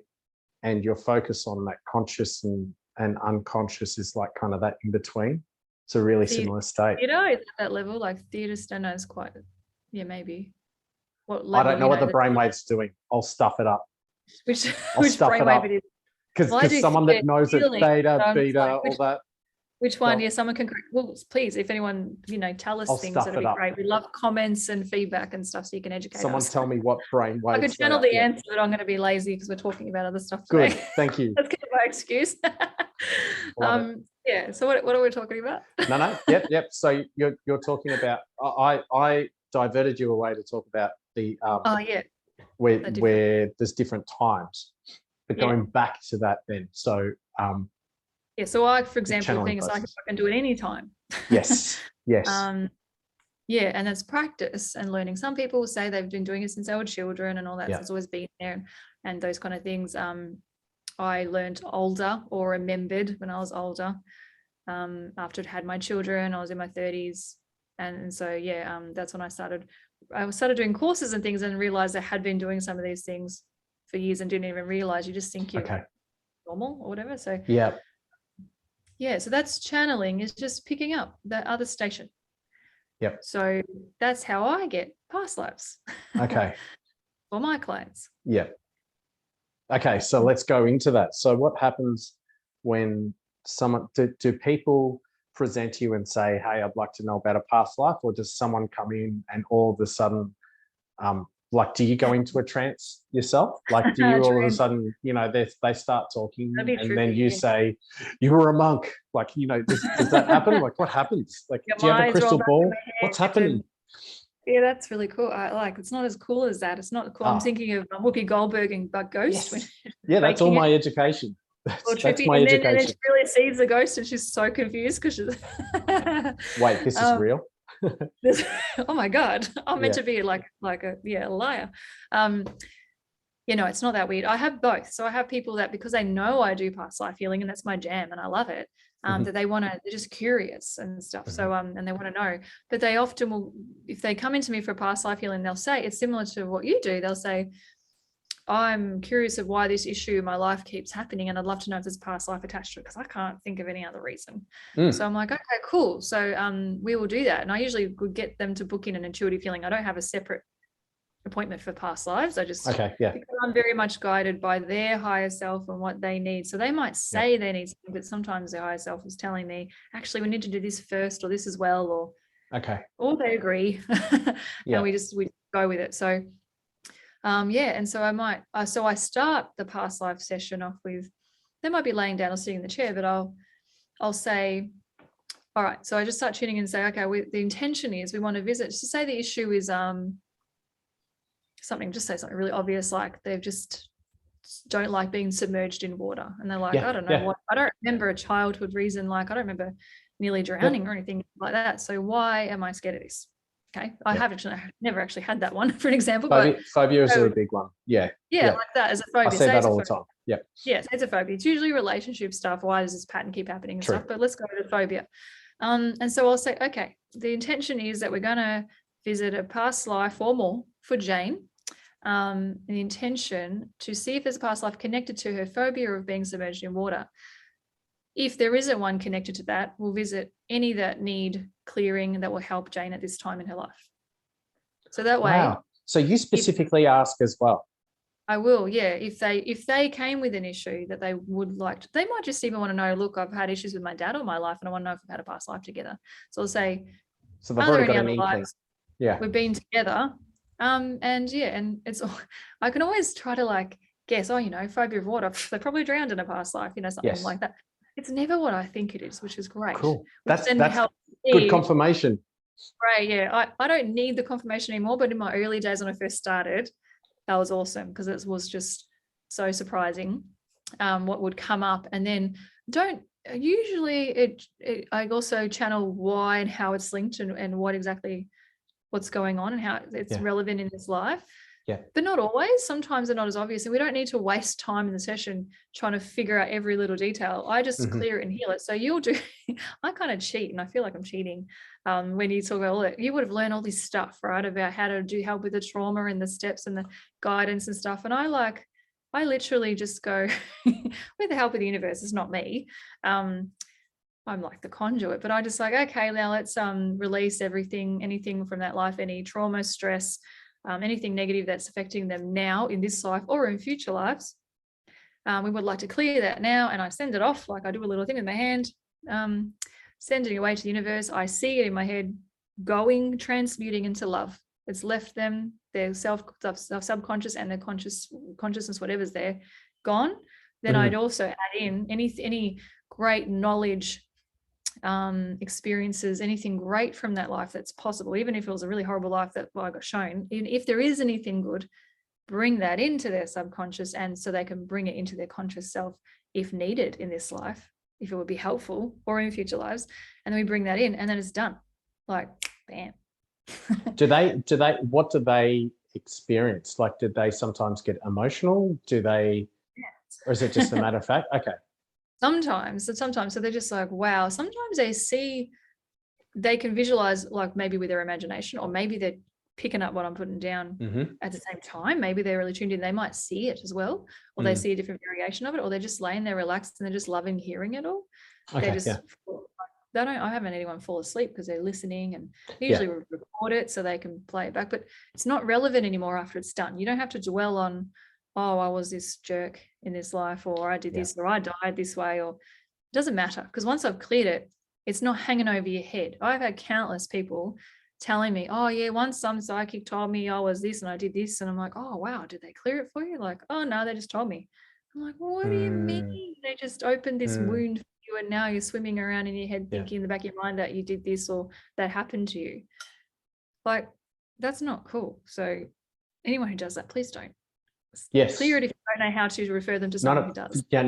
and your focus on that conscious and unconscious is like kind of that in between. It's a really similar state. You know, at that level, like theatre steno is quite, maybe. What level? I don't know what the brainwave's doing. I'll stuff it up. Which brainwave it is? Because someone that knows it, theta, beta, all that. Which one? Yeah, someone can. Well, please, if anyone tell us things, that'd be great. We love comments and feedback and stuff, so you can educate someone us. Tell me what brainwave. I could channel the answer, but I'm going to be lazy because we're talking about other stuff today. Good, thank you. That's kind of my excuse. Yeah. So what are we talking about? No. Yep. So you're talking about. I diverted you away to talk about the. Where there's different times, but going back to that then. So. So I, for example, think I can do it anytime. Yes. And that's practice and learning. Some people say they've been doing it since they were children and all that. So it's always been there and those kind of things. I learned older or remembered when I was older. After I'd had my children, I was in my 30s. And so, that's when I started doing courses and things and realized I had been doing some of these things for years and didn't even realize. You just think you're normal or whatever. So, so that's channeling, is just picking up the other station. Yep. So that's how I get past lives. Okay. For my clients. Yeah. Okay, so let's go into that. So what happens when someone, do people present to you and say, hey, I'd like to know about a past life, or does someone come in and all of a sudden, do you go into a trance yourself? Like, do you all of a sudden, they start talking and then you say, you were a monk. Like, does that happen? Like, what happens? Like, do you have a crystal ball? What's happening? Yeah, that's really cool. It's not as cool as that. It's not cool. I'm thinking of Whoopi Goldberg and Ghost. Yes. Yeah, that's all my education. That's my education. And then she really sees the ghost and she's so confused because she's... Wait, this is real? Oh my God, I'm meant to be like a liar. It's not that weird. I have both. So I have people that, because they know I do past life healing and that's my jam and I love it, that they're just curious and stuff. So and they want to know, but they often will, if they come into me for past life healing, they'll say, it's similar to what you do. They'll say, I'm curious of why this issue in my life keeps happening, and I'd love to know if there's past life attached to it because I can't think of any other reason. So I'm like, okay, cool. So we will do that. And I usually would get them to book in an intuitive healing. I don't have a separate appointment for past lives. I just, because I'm very much guided by their higher self and what they need. So they might say they need something, but sometimes their higher self is telling me, actually, we need to do this first, or this as well, or they agree. And we go with it. So and so I start the past life session off with, they might be laying down or sitting in the chair, but I'll say, all right, so I just start tuning in and say, okay, the intention is we want to visit, just to say the issue is just say something really obvious, like they've just don't like being submerged in water. And they're like, I don't know what, I don't remember a childhood reason, like I don't remember nearly drowning or anything like that. So why am I scared of this? Okay, I never actually had that one for an example. Phobia is a big one. Yeah, like that as a phobia. I say that all the time. Yeah. Yes, it's a phobia. It's usually relationship stuff. Why does this pattern keep happening and stuff? But let's go to phobia. And so I'll say, okay, the intention is that we're going to visit a past life or more for Jane. The intention to see if there's a past life connected to her phobia of being submerged in water. If there isn't one connected to that, we'll visit any that need clearing that will help Jane at this time in her life. So that way. Wow. So you specifically ask as well. I will, yeah. If they came with an issue that they would like to, they might just even want to know, look, I've had issues with my dad all my life and I want to know if we've had a past life together. So I'll say, so they've already got an inkling. Yeah. We've been together. And it's, I can always try to guess, phobia of water, they probably drowned in a past life, something like that. It's never what I think it is, which is great. Cool. That's good confirmation. Right. Yeah. I don't need the confirmation anymore, but in my early days when I first started, that was awesome because it was just so surprising what would come up. And then I also channel why and how it's linked and what's going on and how it's relevant in this life. Yeah. But not always. Sometimes they're not as obvious, and we don't need to waste time in the session trying to figure out every little detail. I just clear it and heal it. So you'll do, I kind of cheat, and I feel like I'm cheating when you talk about all that. You would have learned all this stuff, right, about how to do help with the trauma and the steps and the guidance and stuff. And I literally just go with the help of the universe. It's not me. I'm like the conduit, but I just like, okay, now let's release anything from that life, any trauma, stress, anything negative that's affecting them now in this life or in future lives. We would like to clear that now. And I send it off, like I do a little thing with my hand, sending it away to the universe. I see it in my head going, transmuting into love. It's left them, their subconscious and their consciousness, whatever's there, gone. Then I'd also add in any great knowledge, experiences, anything great from that life that's possible, even if it was a really horrible life that I got shown. Even if there is anything good, bring that into their subconscious, and so they can bring it into their conscious self if needed in this life, if it would be helpful, or in future lives. And then we bring that in, and then it's done. Like, bam. What do they experience? Like, did they sometimes get emotional? Or is it just a matter of fact? Okay. Sometimes, so they're just like, wow. Sometimes they can visualize, like maybe with their imagination, or maybe they're picking up what I'm putting down at the same time. Maybe they're really tuned in. They might see it as well, or they see a different variation of it, or they're just laying there relaxed and they're just loving hearing it all. Okay, I haven't had anyone fall asleep because they're listening, and usually we record it so they can play it back, but it's not relevant anymore after it's done. You don't have to dwell on, oh, I was this jerk in this life, or I did this, or I died this way, or it doesn't matter, because once I've cleared it, it's not hanging over your head. I've had countless people telling me, oh yeah, once some psychic told me I was this and I did this, and I'm like, oh wow, did they clear it for you? Like, oh no, they just told me. I'm like, what do you mean? They just opened this wound for you, and now you're swimming around in your head thinking in the back of your mind that you did this or that happened to you. Like, that's not cool. So anyone who does that, please don't. Yes. Clear it if you don't know how to refer them to someone who does. Yeah,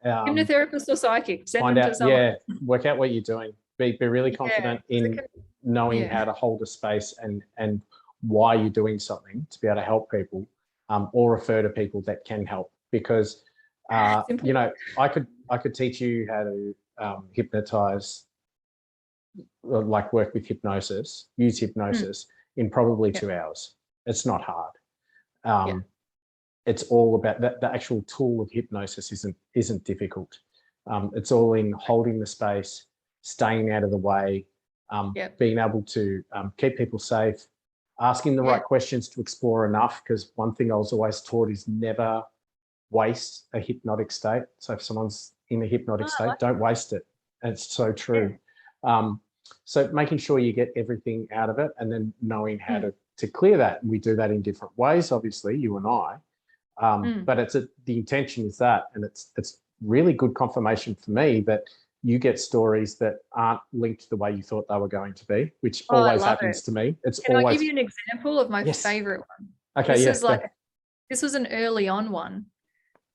hypnotherapist or psychic. Send them to someone. Yeah, work out what you're doing. Be really confident in knowing how to hold a space and why you're doing something to be able to help people, or refer to people that can help. Because you know, I could teach you how to hypnotize, like work with hypnosis, use hypnosis in probably 2 hours. It's not hard. It's all about that. The actual tool of hypnosis isn't difficult. It's all in holding the space, staying out of the way, being able to keep people safe, asking the right questions to explore enough. Because one thing I was always taught is never waste a hypnotic state. So if someone's in a hypnotic state, don't waste it. And it's so true. So making sure you get everything out of it, and then knowing how to clear that. And we do that in different ways, obviously, you and I. But the intention is that, and it's really good confirmation for me that you get stories that aren't linked the way you thought they were going to be, which always happens to me. Can I give you an example of my favorite one? Okay, this was an early on one,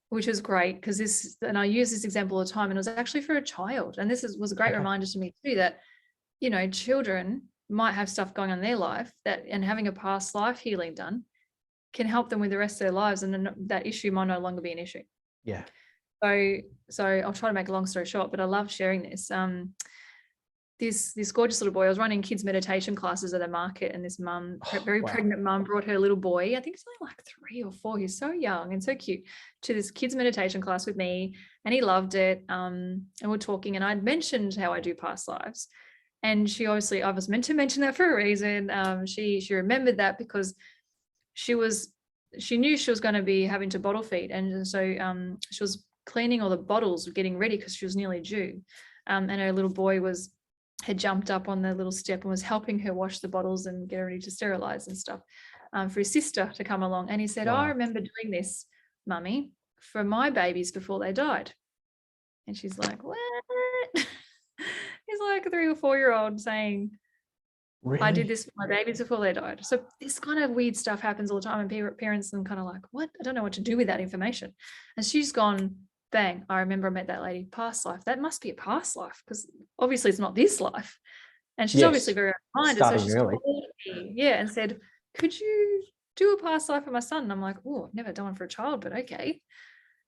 which was great, because and I use this example all the time, and it was actually for a child. And this was a great reminder to me too, that, you know, children might have stuff going on in their life and having a past life healing done can help them with the rest of their lives, and then that issue might no longer be an issue. Yeah. So I'll try to make a long story short, but I love sharing this. This gorgeous little boy, I was running kids meditation classes at a market, and this mum, very pregnant mum, brought her little boy, I think he's only like 3 or 4, he's so young and so cute, to this kids meditation class with me, and he loved it. And we're talking, and I'd mentioned how I do past lives, and she obviously, I was meant to mention that for a reason. She remembered that because she knew she was going to be having to bottle feed, and so she was cleaning all the bottles, getting ready because she was nearly due, and her little boy had jumped up on the little step and was helping her wash the bottles and get ready to sterilize and stuff, for his sister to come along. And he said, I remember doing this, Mummy, for my babies before they died. And she's like, what? He's like a 3 or 4-year-old saying, really? I did this for my babies before they died. So this kind of weird stuff happens all the time, and parents are kind of like, what? I don't know what to do with that information. And she's gone, bang, I remember I met that lady, past life. That must be a past life, because obviously it's not this life. And she's obviously very minded. So she's called me, and said, could you do a past life for my son. And I'm like, oh, I've never done one for a child, but okay.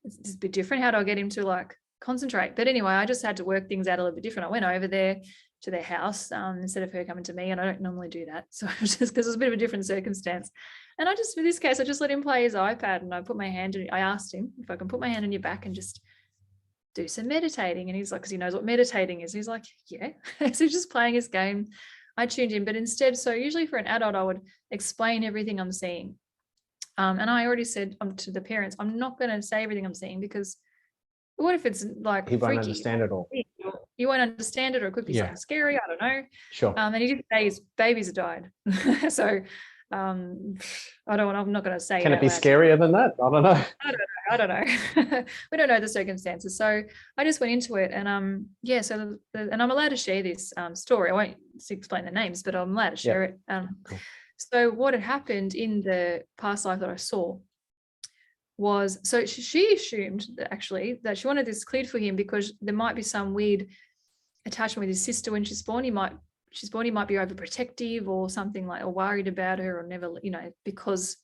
It's a bit different. How do I get him to like concentrate? But anyway, I just had to work things out a little bit different. I went over there to their house instead of her coming to me, and I don't normally do that. So just because it was a bit of a different circumstance. And I just, for this case, I just let him play his iPad, and I asked him if I can put my hand on your back and just do some meditating. And he's like, because he knows what meditating is. He's like, yeah. So he's just playing his game. I tuned in, but instead, so usually for an adult, I would explain everything I'm seeing. And I already said to the parents, I'm not going to say everything I'm seeing, because what if it's like he freaky? won't understand it all. You won't understand it, or it could be something scary. I don't know. Sure. And he did say his babies had died. So I'm not going to say. Can it be scarier than that? I don't know. I don't know. We don't know the circumstances. So I just went into it, and and I'm allowed to share this story. I won't explain the names, but I'm allowed to share it. Cool. So what had happened in the past life that I saw was, so she assumed that she wanted this cleared for him because there might be some weird attachment with his sister when she's born. He might be overprotective or something, like, or worried about her, or never, because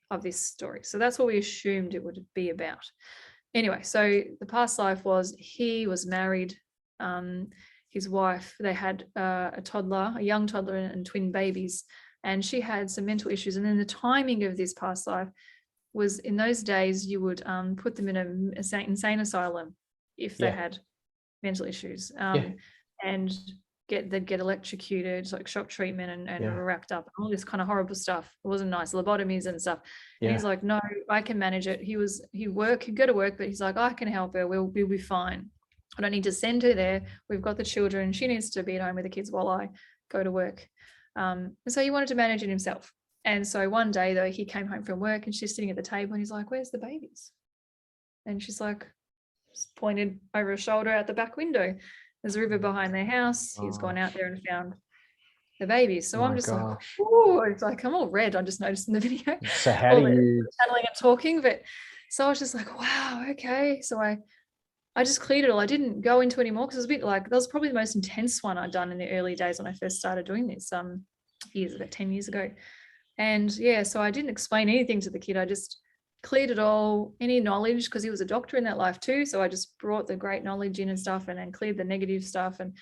of this story. So that's what we assumed it would be about. Anyway, so the past life was, he was married, his wife, they had a young toddler and twin babies, and she had some mental issues. And then the timing of this past life was, in those days, you would put them in an insane asylum if they had mental issues, and they'd get electrocuted, like shock treatment, and wrapped up, all this kind of horrible stuff. It wasn't nice, lobotomies and stuff. And he's like, no, I can manage it. He'd go to work, but he's like, I can help her. We'll be fine. I don't need to send her there. We've got the children. She needs to be at home with the kids while I go to work. And so he wanted to manage it himself. And so one day, though, he came home from work, and she's sitting at the table, and he's like, where's the babies? And she's like, just pointed over her shoulder out the back window. There's a river behind their house. He's gone out there and found the babies. So I'm just like, oh, it's like, I'm all red. I just noticed in the video. So how do you channeling and talking? But so I was just like, wow, okay. So I just cleared it all. I didn't go into it anymore, because it was a bit like, that was probably the most intense one I'd done in the early days when I first started doing this, about 10 years ago. And so I didn't explain anything to the kid. I just cleared it all, any knowledge, because he was a doctor in that life too. So I just brought the great knowledge in and stuff, and then cleared the negative stuff. And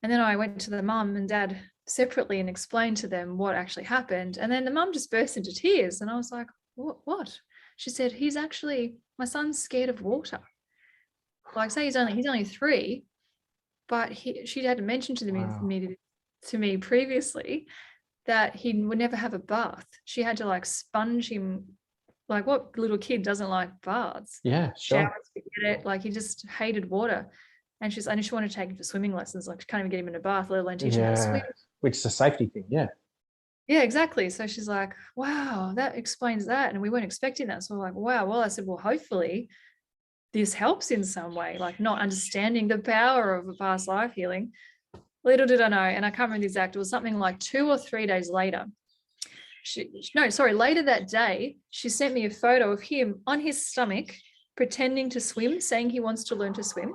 then I went to the mum and dad separately and explained to them what actually happened. And then the mum just burst into tears. And I was like, what? She said, my son's scared of water. Like, say he's only 3, but she had mentioned to me previously that he would never have a bath. She had to like sponge him. Like, what little kid doesn't like baths? Yeah, sure. Showers, forget it. Like, he just hated water. And she wanted to take him for swimming lessons. Like, she can't even get him in a bath, let alone teach him how to swim. Which is a safety thing, yeah. Yeah, exactly. So she's like, wow, that explains that. And we weren't expecting that. So we're like, wow. Well, I said, well, hopefully this helps in some way, like not understanding the power of a past life healing. Little did I know, and I can't remember the exact, it was something like 2 or 3 days later. Later that day, she sent me a photo of him on his stomach, pretending to swim, saying he wants to learn to swim.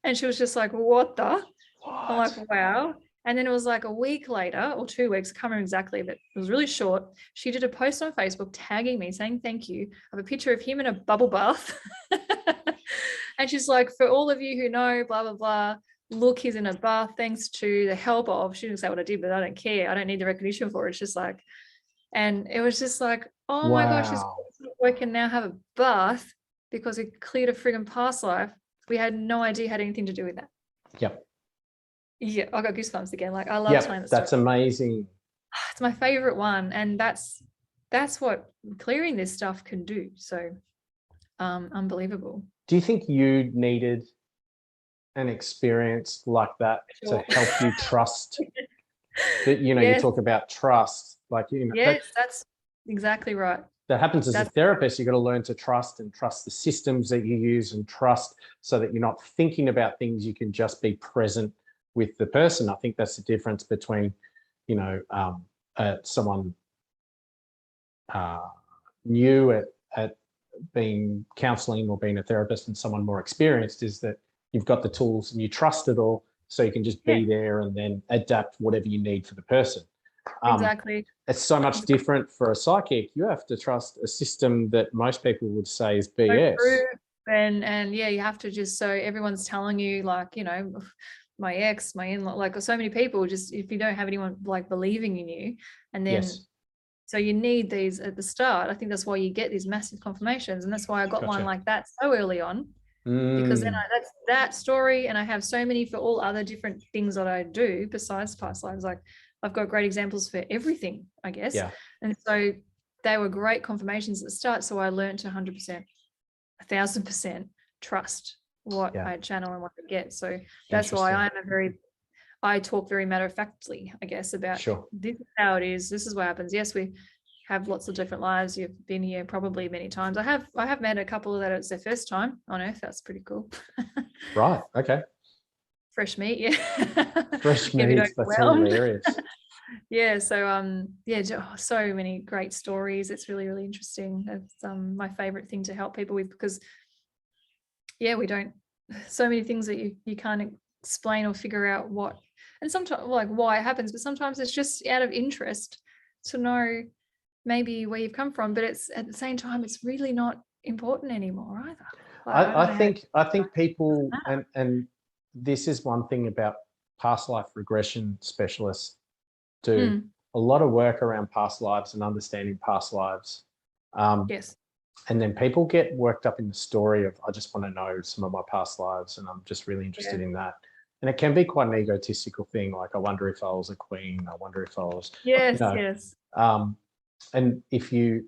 And she was just like, what? I'm like, wow. And then it was like a week later, or 2 weeks, I can't remember exactly, but it was really short. She did a post on Facebook tagging me, saying thank you. I have a picture of him in a bubble bath. And she's like, for all of you who know, blah, blah, blah, look, he's in a bath thanks to the help of, she didn't say what I did, but I don't care. I don't need the recognition for it. It's just like, and it was just like, oh my gosh, this boy can now have a bath because it cleared a friggin' past life. We had no idea it had anything to do with that. Yep. Yeah, I got goosebumps again. Like, I love telling that story. That's amazing. It's my favorite one. And that's what clearing this stuff can do. So unbelievable. Do you think you needed an experience like that to help you trust that, you talk about trust, like, yes, that's exactly right. That happens as a therapist. You've got to learn to trust the systems that you use, and trust so that you're not thinking about things. You can just be present with the person. I think that's the difference between, someone new at being counseling or being a therapist and someone more experienced, is that you've got the tools and you trust it all, so you can just be there and then adapt whatever you need for the person. Exactly. It's so much different for a psychic. You have to trust a system that most people would say is BS. And yeah, you have to just, so everyone's telling you, like, you know, my ex, my in-law, like so many people, just if you don't have anyone like believing in you, and then so you need these at the start. I think that's why you get these massive confirmations, and that's why I got one like that so early on, because then that's that story, and I have so many for all other different things that I do besides past lives. Like I've got great examples for everything, I guess. And so they were great confirmations at the start. So I learned to 100%, 1,000% trust what I channel and what I get. So that's why I talk very matter-of-factly, I guess, about this is how it is. This is what happens. Yes, we have lots of different lives. You've been here probably many times. I have met a couple that it's their first time on Earth. That's pretty cool. Right. Okay. Fresh meat, yeah. Fresh meat. That's hilarious. Yeah. So so many great stories. It's really, really interesting. It's my favorite thing to help people with, because we don't, so many things that you can't explain or figure out what, and sometimes like why it happens, but sometimes it's just out of interest to know maybe where you've come from, but it's at the same time it's really not important anymore either. Like, I think people, and this is one thing about past life regression specialists do a lot of work around past lives and understanding past lives. Yes. And then people get worked up in the story of, I just want to know some of my past lives and I'm just really interested in that. And it can be quite an egotistical thing. Like, I wonder if I was a queen. I wonder if I was, yes. And if you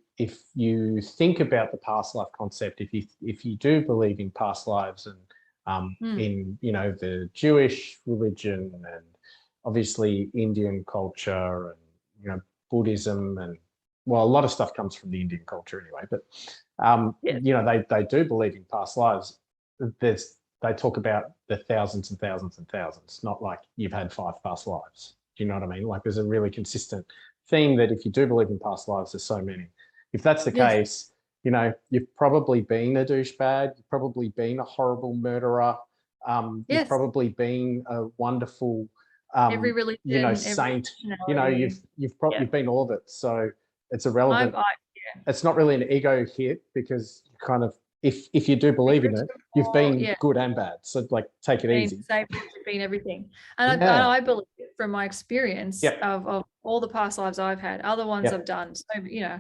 think about the past life concept, if you do believe in past lives and in, you know, the Jewish religion and obviously Indian culture and, you know, Buddhism, and well, a lot of stuff comes from the Indian culture anyway, but you know, they do believe in past lives. They talk about the thousands and thousands and thousands, not like you've had 5 past lives. Do you know what I mean? Like, there's a really consistent thing that if you do believe in past lives, there's so many. If that's the case, you know, you've probably been a douchebag, you've probably been a horrible murderer, you've probably been a wonderful every religion, you know, saint, you know, you've been all of it. So it's irrelevant. It's not really an ego hit, because you kind of, if you do believe in it, you've been good and bad. So like, take it easy. You've been everything. And I believe it from my experience of all the past lives I've had, other ones I've done. So, you know,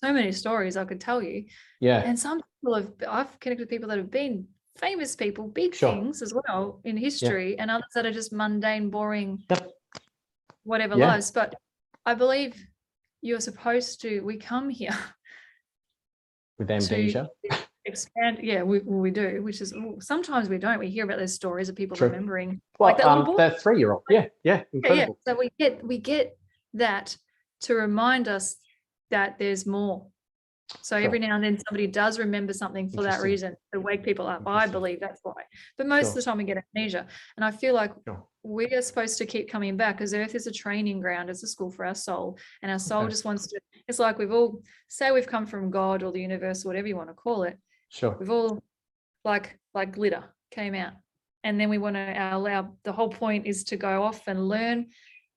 so many stories I could tell you. Yeah. And some people I've connected with people that have been famous people, big things as well in history, and others that are just mundane, boring, whatever lives. But I believe you're supposed to, we come here with amnesia. Expand, we do, which is, sometimes we don't. We hear about those stories of people remembering, well, like that 3-year-old, incredible. So we get that to remind us that there's more. So every now and then somebody does remember something for that reason, to wake people up. I believe that's why. But most of the time we get amnesia, and I feel like we are supposed to keep coming back, because Earth is a training ground, it's a school for our soul, and our soul just wants to. It's like we've all we've come from God or the universe, or whatever you want to call it. We've all like glitter came out, and then we want to allow. The whole point is to go off and learn,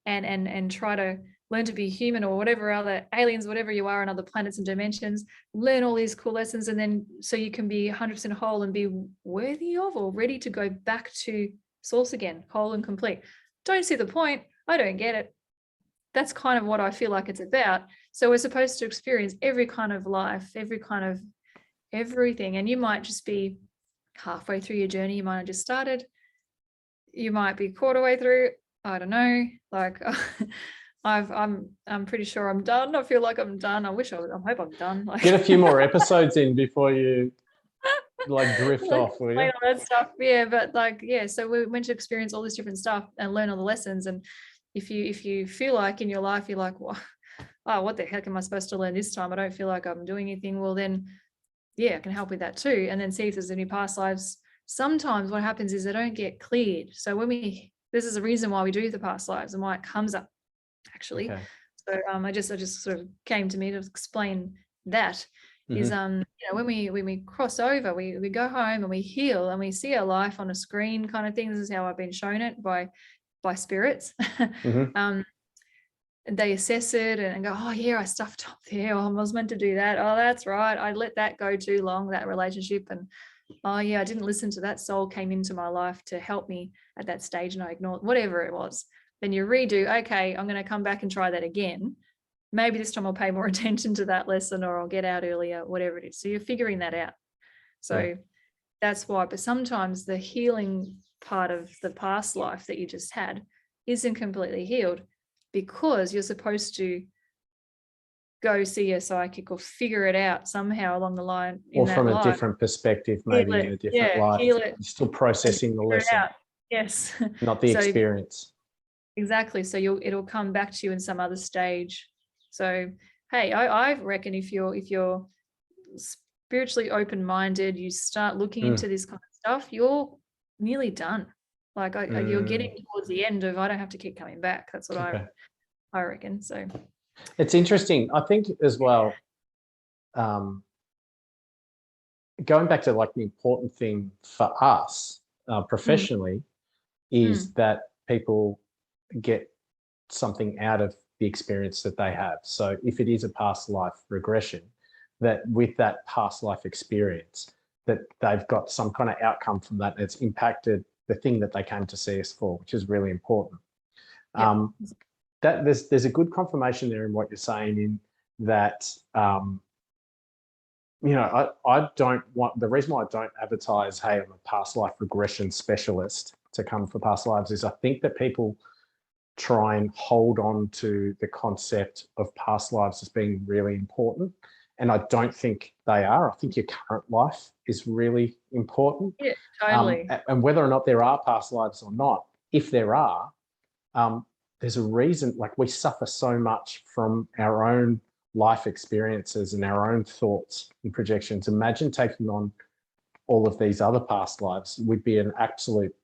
and try to learn to be human, or whatever other aliens, whatever you are on other planets and dimensions, learn all these cool lessons, and then so you can be 100% whole and be worthy of, or ready to go back to source again, whole and complete. Don't see the point. I don't get it. That's kind of what I feel like it's about. So we're supposed to experience every kind of life, every kind of everything. And you might just be halfway through your journey. You might have just started. You might be quarter way through. I don't know. Like I'm pretty sure I'm done. I feel like I'm done. I hope I'm done. Like, get a few more episodes in before you like drift off, will you? All that stuff. Yeah, but like, so we're meant to experience all this different stuff and learn all the lessons. And if you feel like in your life you're like, well, what the heck am I supposed to learn this time? I don't feel like I'm doing anything. Well, then I can help with that too. And then see if there's any past lives. Sometimes what happens is they don't get cleared. So this is the reason why we do the past lives and why it comes up, actually. So I just sort of came to me to explain that. Is you know, when we cross over, we go home and we heal and we see our life on a screen kind of thing. This is how I've been shown it by spirits. they assess it and go, oh yeah, I stuffed up there. Oh, I was meant to do that. Oh, that's right. I let that go too long, that relationship. And oh yeah, I didn't listen to that soul came into my life to help me at that stage and I ignored whatever it was. Then you redo, okay, I'm going to come back and try that again. Maybe this time I'll pay more attention to that lesson or I'll get out earlier, whatever it is. So you're figuring that out. So that's why, but sometimes the healing part of the past life that you just had isn't completely healed because you're supposed to go see a psychic or figure it out somehow along the line. Or from a different perspective, maybe in a different life. You're still processing the lesson. Yes. Not the experience. Exactly. So it'll come back to you in some other stage. So, hey, I reckon if you're spiritually open-minded, you start looking into this kind of stuff, you're nearly done. Like you're getting towards the end of, I don't have to keep coming back. That's what I reckon. So it's interesting. I think as well, going back to like the important thing for us professionally is that people get something out of the experience that they have. So if it is a past life regression, that with that past life experience, that they've got some kind of outcome from that, and it's impacted the thing that they came to see us for, which is really important. That there's a good confirmation there in what you're saying, in that you know, I don't want, the reason why I don't advertise, hey, I'm a past life regression specialist to come for past lives, is I think that people try and hold on to the concept of past lives as being really important. And I don't think they are. I think your current life is really important. Yeah, totally. And whether or not there are past lives or not, if there are, there's a reason. Like, we suffer so much from our own life experiences and our own thoughts and projections. Imagine taking on all of these other past lives. We'd be an absolute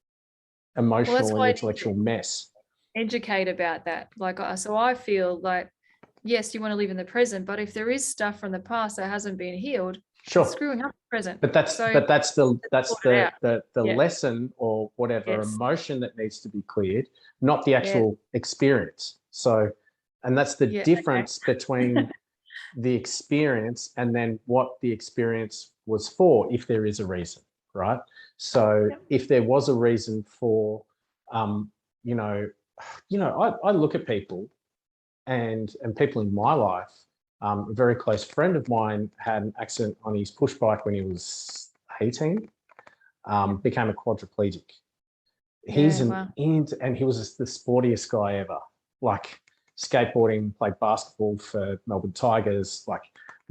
emotional and intellectual mess. Educate about that. Like, so I feel like, yes, you want to live in the present, but if there is stuff from the past that hasn't been healed, it's screwing up the present. But that's the lesson or whatever emotion that needs to be cleared, not the actual experience. So, and that's the difference between the experience and then what the experience was for, if there is a reason, right? So if there was a reason for, you know, I look at people and people in my life. A very close friend of mine had an accident on his push bike when he was 18, became a quadriplegic. He's and he was the sportiest guy ever. Like, skateboarding, played basketball for Melbourne Tigers, like,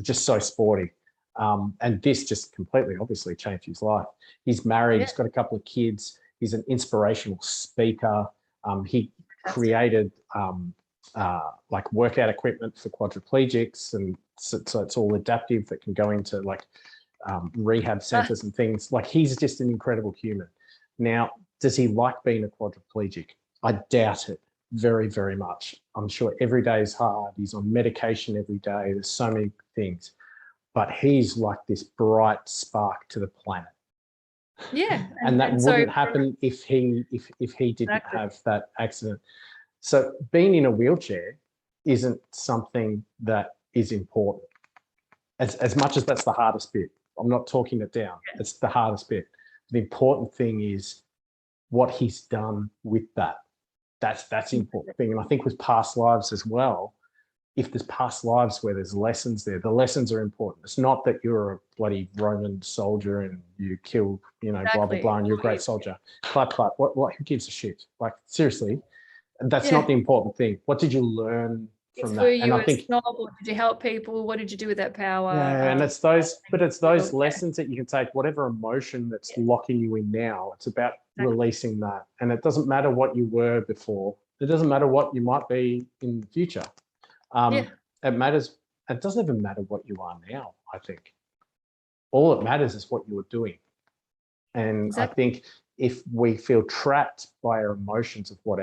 just so sporty. And this just completely, obviously, changed his life. He's married, he's got a couple of kids, he's an inspirational speaker. He created like workout equipment for quadriplegics, and so it's all adaptive that can go into like rehab centers and things. Like, he's just an incredible human. Now, does he like being a quadriplegic? I doubt it very, very much. I'm sure every day is hard. He's on medication every day. There's so many things, but he's like this bright spark to the planet. Yeah. And that wouldn't happen if he didn't have that accident. So being in a wheelchair isn't something that is important. As much as that's the hardest bit. I'm not talking it down. It's the hardest bit. The important thing is what he's done with that. That's the important thing. And I think with past lives as well, if there's past lives where there's lessons there, the lessons are important. It's not that you're a bloody Roman soldier and you kill, blah, blah, blah, and you're a great soldier. Clap, clap. What, who gives a shit? Like, seriously, that's not the important thing. What did you learn from that? And I think, did you help people? What did you do with that power? Yeah, and it's those lessons that you can take, whatever emotion that's locking you in now. It's about releasing that. And it doesn't matter what you were before. It doesn't matter what you might be in the future. It matters. It doesn't even matter what you are now, I think. All that matters is what you are doing. And I think if we feel trapped by our emotions of what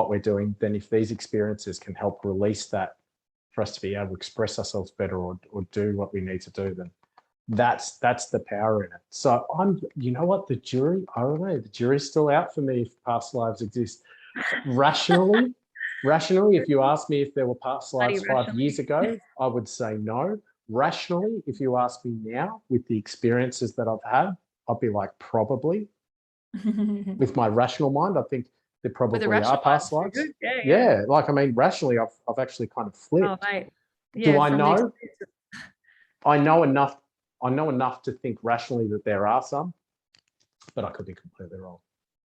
we're doing, then if these experiences can help release that for us to be able to express ourselves better or do what we need to do, then that's the power in it. So you know what, the jury, I don't know, the jury's still out for me if past lives exist. Rationally, Rationally, if you asked me if there were past lives 5 years ago, I would say no. Rationally, if you ask me now with the experiences that I've had, I'd be like, probably. With my rational mind, I think there probably are past lives. Yeah. Like, I mean, rationally, I've actually kind of flipped. Oh, mate. Yeah, do I know? I know enough to think rationally that there are some, but I could be completely wrong.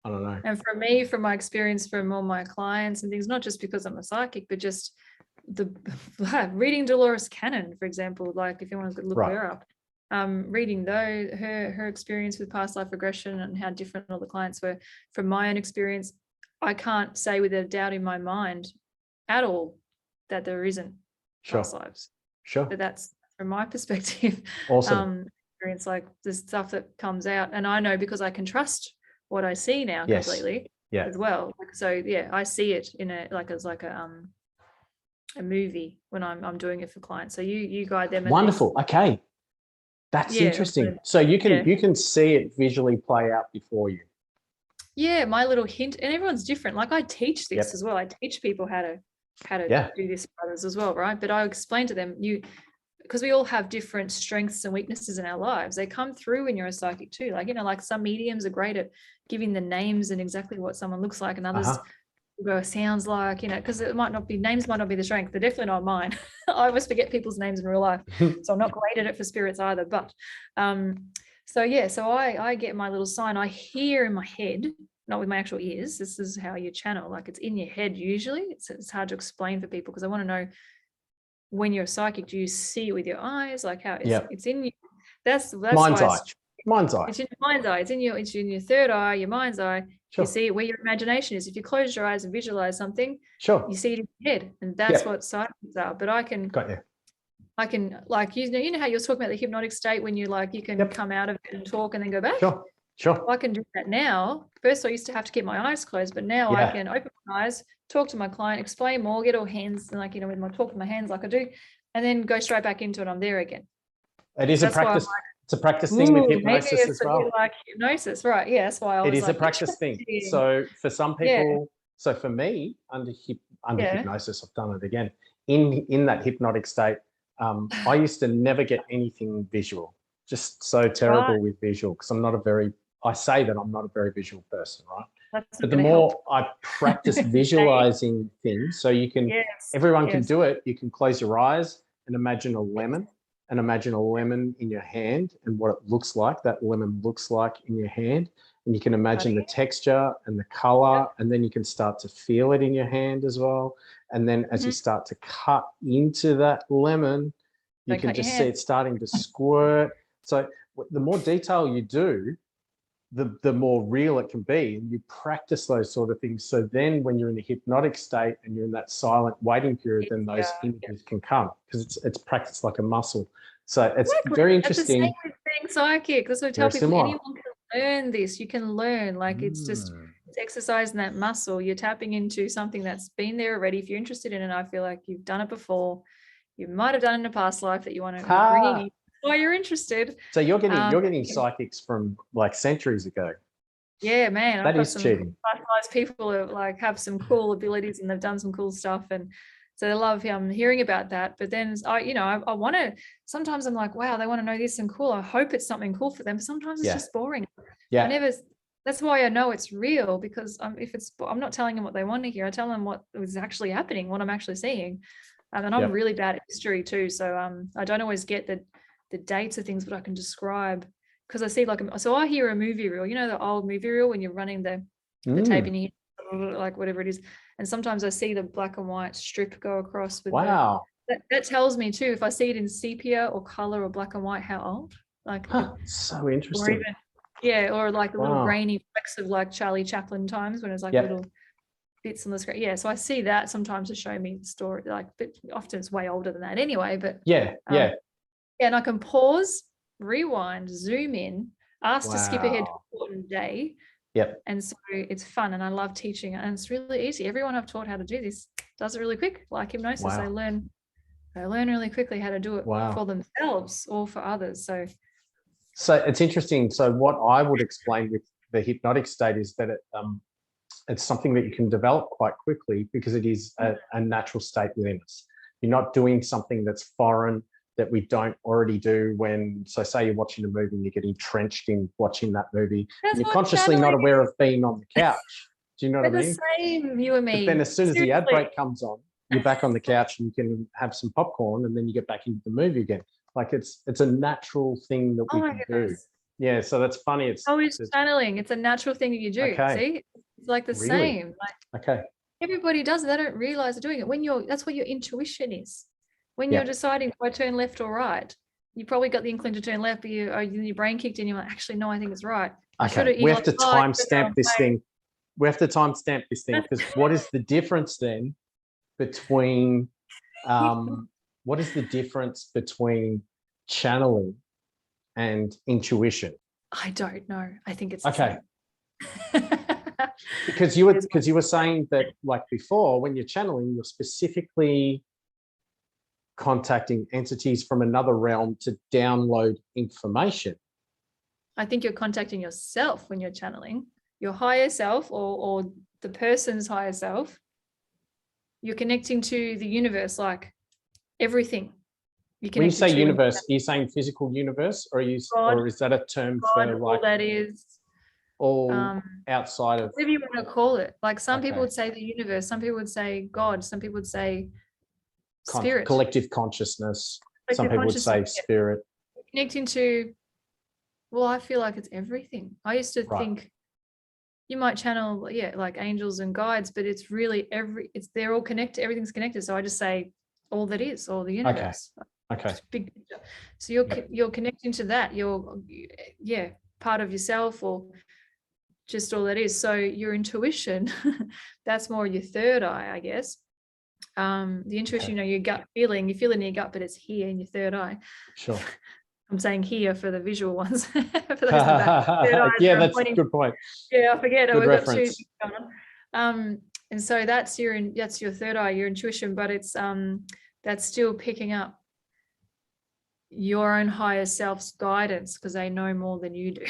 I don't know. And for me, from my experience from all my clients and things, not just because I'm a psychic, but just the reading Dolores Cannon, for example, like if you want to look her up, reading her experience with past life regression and how different all the clients were. From my own experience, I can't say with a doubt in my mind at all that there isn't past lives. Sure. But that's from my perspective. Awesome. Experience, like the stuff that comes out, and I know because I can trust what I see now completely as well. So yeah, I see it in a movie when I'm doing it for clients. So you guide them. Wonderful. Okay. That's interesting. So you can see it visually play out before you. Yeah, my little hint, and everyone's different. Like I teach this as well. I teach people how to do this for others as well, right? But I explain to them because we all have different strengths and weaknesses in our lives. They come through when you're a psychic too. Like, like some mediums are great at giving the names and exactly what someone looks like, and others go sounds like, because names might not be the strength. They're definitely not mine. I always forget people's names in real life. So I'm not great at it for spirits either. But so I get my little sign. I hear in my head, not with my actual ears. This is how you channel. Like it's in your head usually. It's hard to explain for people because I want to know, when you're a psychic, do you see it with your eyes? Like how it's in you? That's mind's eye. Mind's eye. It's in your mind's eye. It's in your third eye, your mind's eye. Sure. You see it where your imagination is. If you close your eyes and visualize something, you see it in your head, and that's what psychics are. But I can, like you know how you're talking about the hypnotic state when you can come out of it and talk and then go back. Sure. I can do that now. First, I used to have to keep my eyes closed, but now I can open my eyes, talk to my client, explain more, get all hands, and with my talk with my hands like I do, and then go straight back into it. I'm there again. It is a practice. It's a practice thing with hypnosis as well. Like hypnosis, right? Yeah, that's why I was. It is a practice thing. So for some people, so for me, under hypnosis, I've done it again. In that hypnotic state, I used to never get anything visual. Just so terrible with visual because I say that I'm not a very visual person, right? But the more I practice visualizing things, so you can, everyone can do it. You can close your eyes and imagine a lemon. And imagine a lemon in your hand and what it looks like, that lemon looks like in your hand. And you can imagine the texture and the color, and then you can start to feel it in your hand as well. And then as you start to cut into that lemon, you can just see it starting to squirt. So the more detail you do, the more real it can be, and you practice those sort of things. So then when you're in a hypnotic state and you're in that silent waiting period, then those images can come because it's practiced like a muscle. So it's very interesting. That's the same with being psychic. That's what I tell people. Anyone can learn this. You can learn. Like it's exercising that muscle. You're tapping into something that's been there already. If you're interested in it, I feel like you've done it before. You might have done it in a past life that you want to bring in. Why you're interested. So you're getting psychics from like centuries ago. Yeah, man. That is cheating. Past people who have some cool abilities and they've done some cool stuff, and so they love hearing about that. But then I want to. Sometimes I'm like, wow, they want to know this and cool. I hope it's something cool for them. Sometimes it's just boring. Yeah. That's why I know it's real, because I'm not telling them what they want to hear. I tell them what is actually happening, what I'm actually seeing. And I'm really bad at history too, so I don't always get the dates of things, but I can describe, because I see so I hear a movie reel, the old movie reel when you're running the tape in here, like whatever it is, and sometimes I see the black and white strip go across with that tells me too, if I see it in sepia or color or black and white, how old, so interesting. Or like a little grainy flecks of like Charlie Chaplin times when it's like little bits on the screen. So I see that sometimes to show me the story, but often it's way older than that anyway, but and I can pause, rewind, zoom in, ask to skip ahead to an important day. And so it's fun, and I love teaching, and it's really easy. Everyone I've taught how to do this does it really quick, like hypnosis. They learn really quickly how to do it for themselves or for others. So it's interesting. So what I would explain with the hypnotic state is that it's something that you can develop quite quickly because it is a natural state within us. You're not doing something that's foreign that we don't already do when, so say you're watching a movie and you get entrenched in watching that movie. And you're consciously not aware of being on the couch. Do you know what I mean? The same, you and me. But then as soon as the ad break comes on, you're back on the couch and you can have some popcorn and then you get back into the movie again. Like it's a natural thing that we can do. Yeah, so that's funny. It's channeling. It's a natural thing that you do. Okay. See, it's like the same. Like, okay. Everybody does it. They don't realize they're doing it. That's what your intuition is. When you're deciding if I turn left or right, you probably got the inkling to turn left, but your brain kicked in. You're like, actually, no, I think it's right. Okay. We have to timestamp this thing. We have to timestamp this thing because what is the difference then between what is the difference between channeling and intuition? I don't know. I think it's okay. because you were saying that, like before, when you're channeling, you're specifically contacting entities from another realm to download information. I think you're contacting yourself when you're channeling, your higher self or the person's higher self. You're connecting to the universe, like everything. When you say universe, are you saying physical universe, or or is that a term for like that is all outside of whatever you want to call it? Like some people would say the universe, some people would say God, some people would say spirit, collective consciousness. Some people would say spirit. Connecting to, well, I feel like it's everything. I used to think you might channel, like angels and guides, but it's really they're all connected. Everything's connected. So I just say all that is, all the universe. Okay. Big picture. So you're connecting to that. You're part of yourself, or just all that is. So your intuition, that's more your third eye, I guess. The intuition, your gut feeling, you feel it in your gut, but it's here in your third eye. Sure. I'm saying here for the visual ones. For those that's a good point. Yeah, I forget. Good reference. Got two going on. And so that's your third eye, your intuition, but it's that's still picking up your own higher self's guidance because they know more than you do.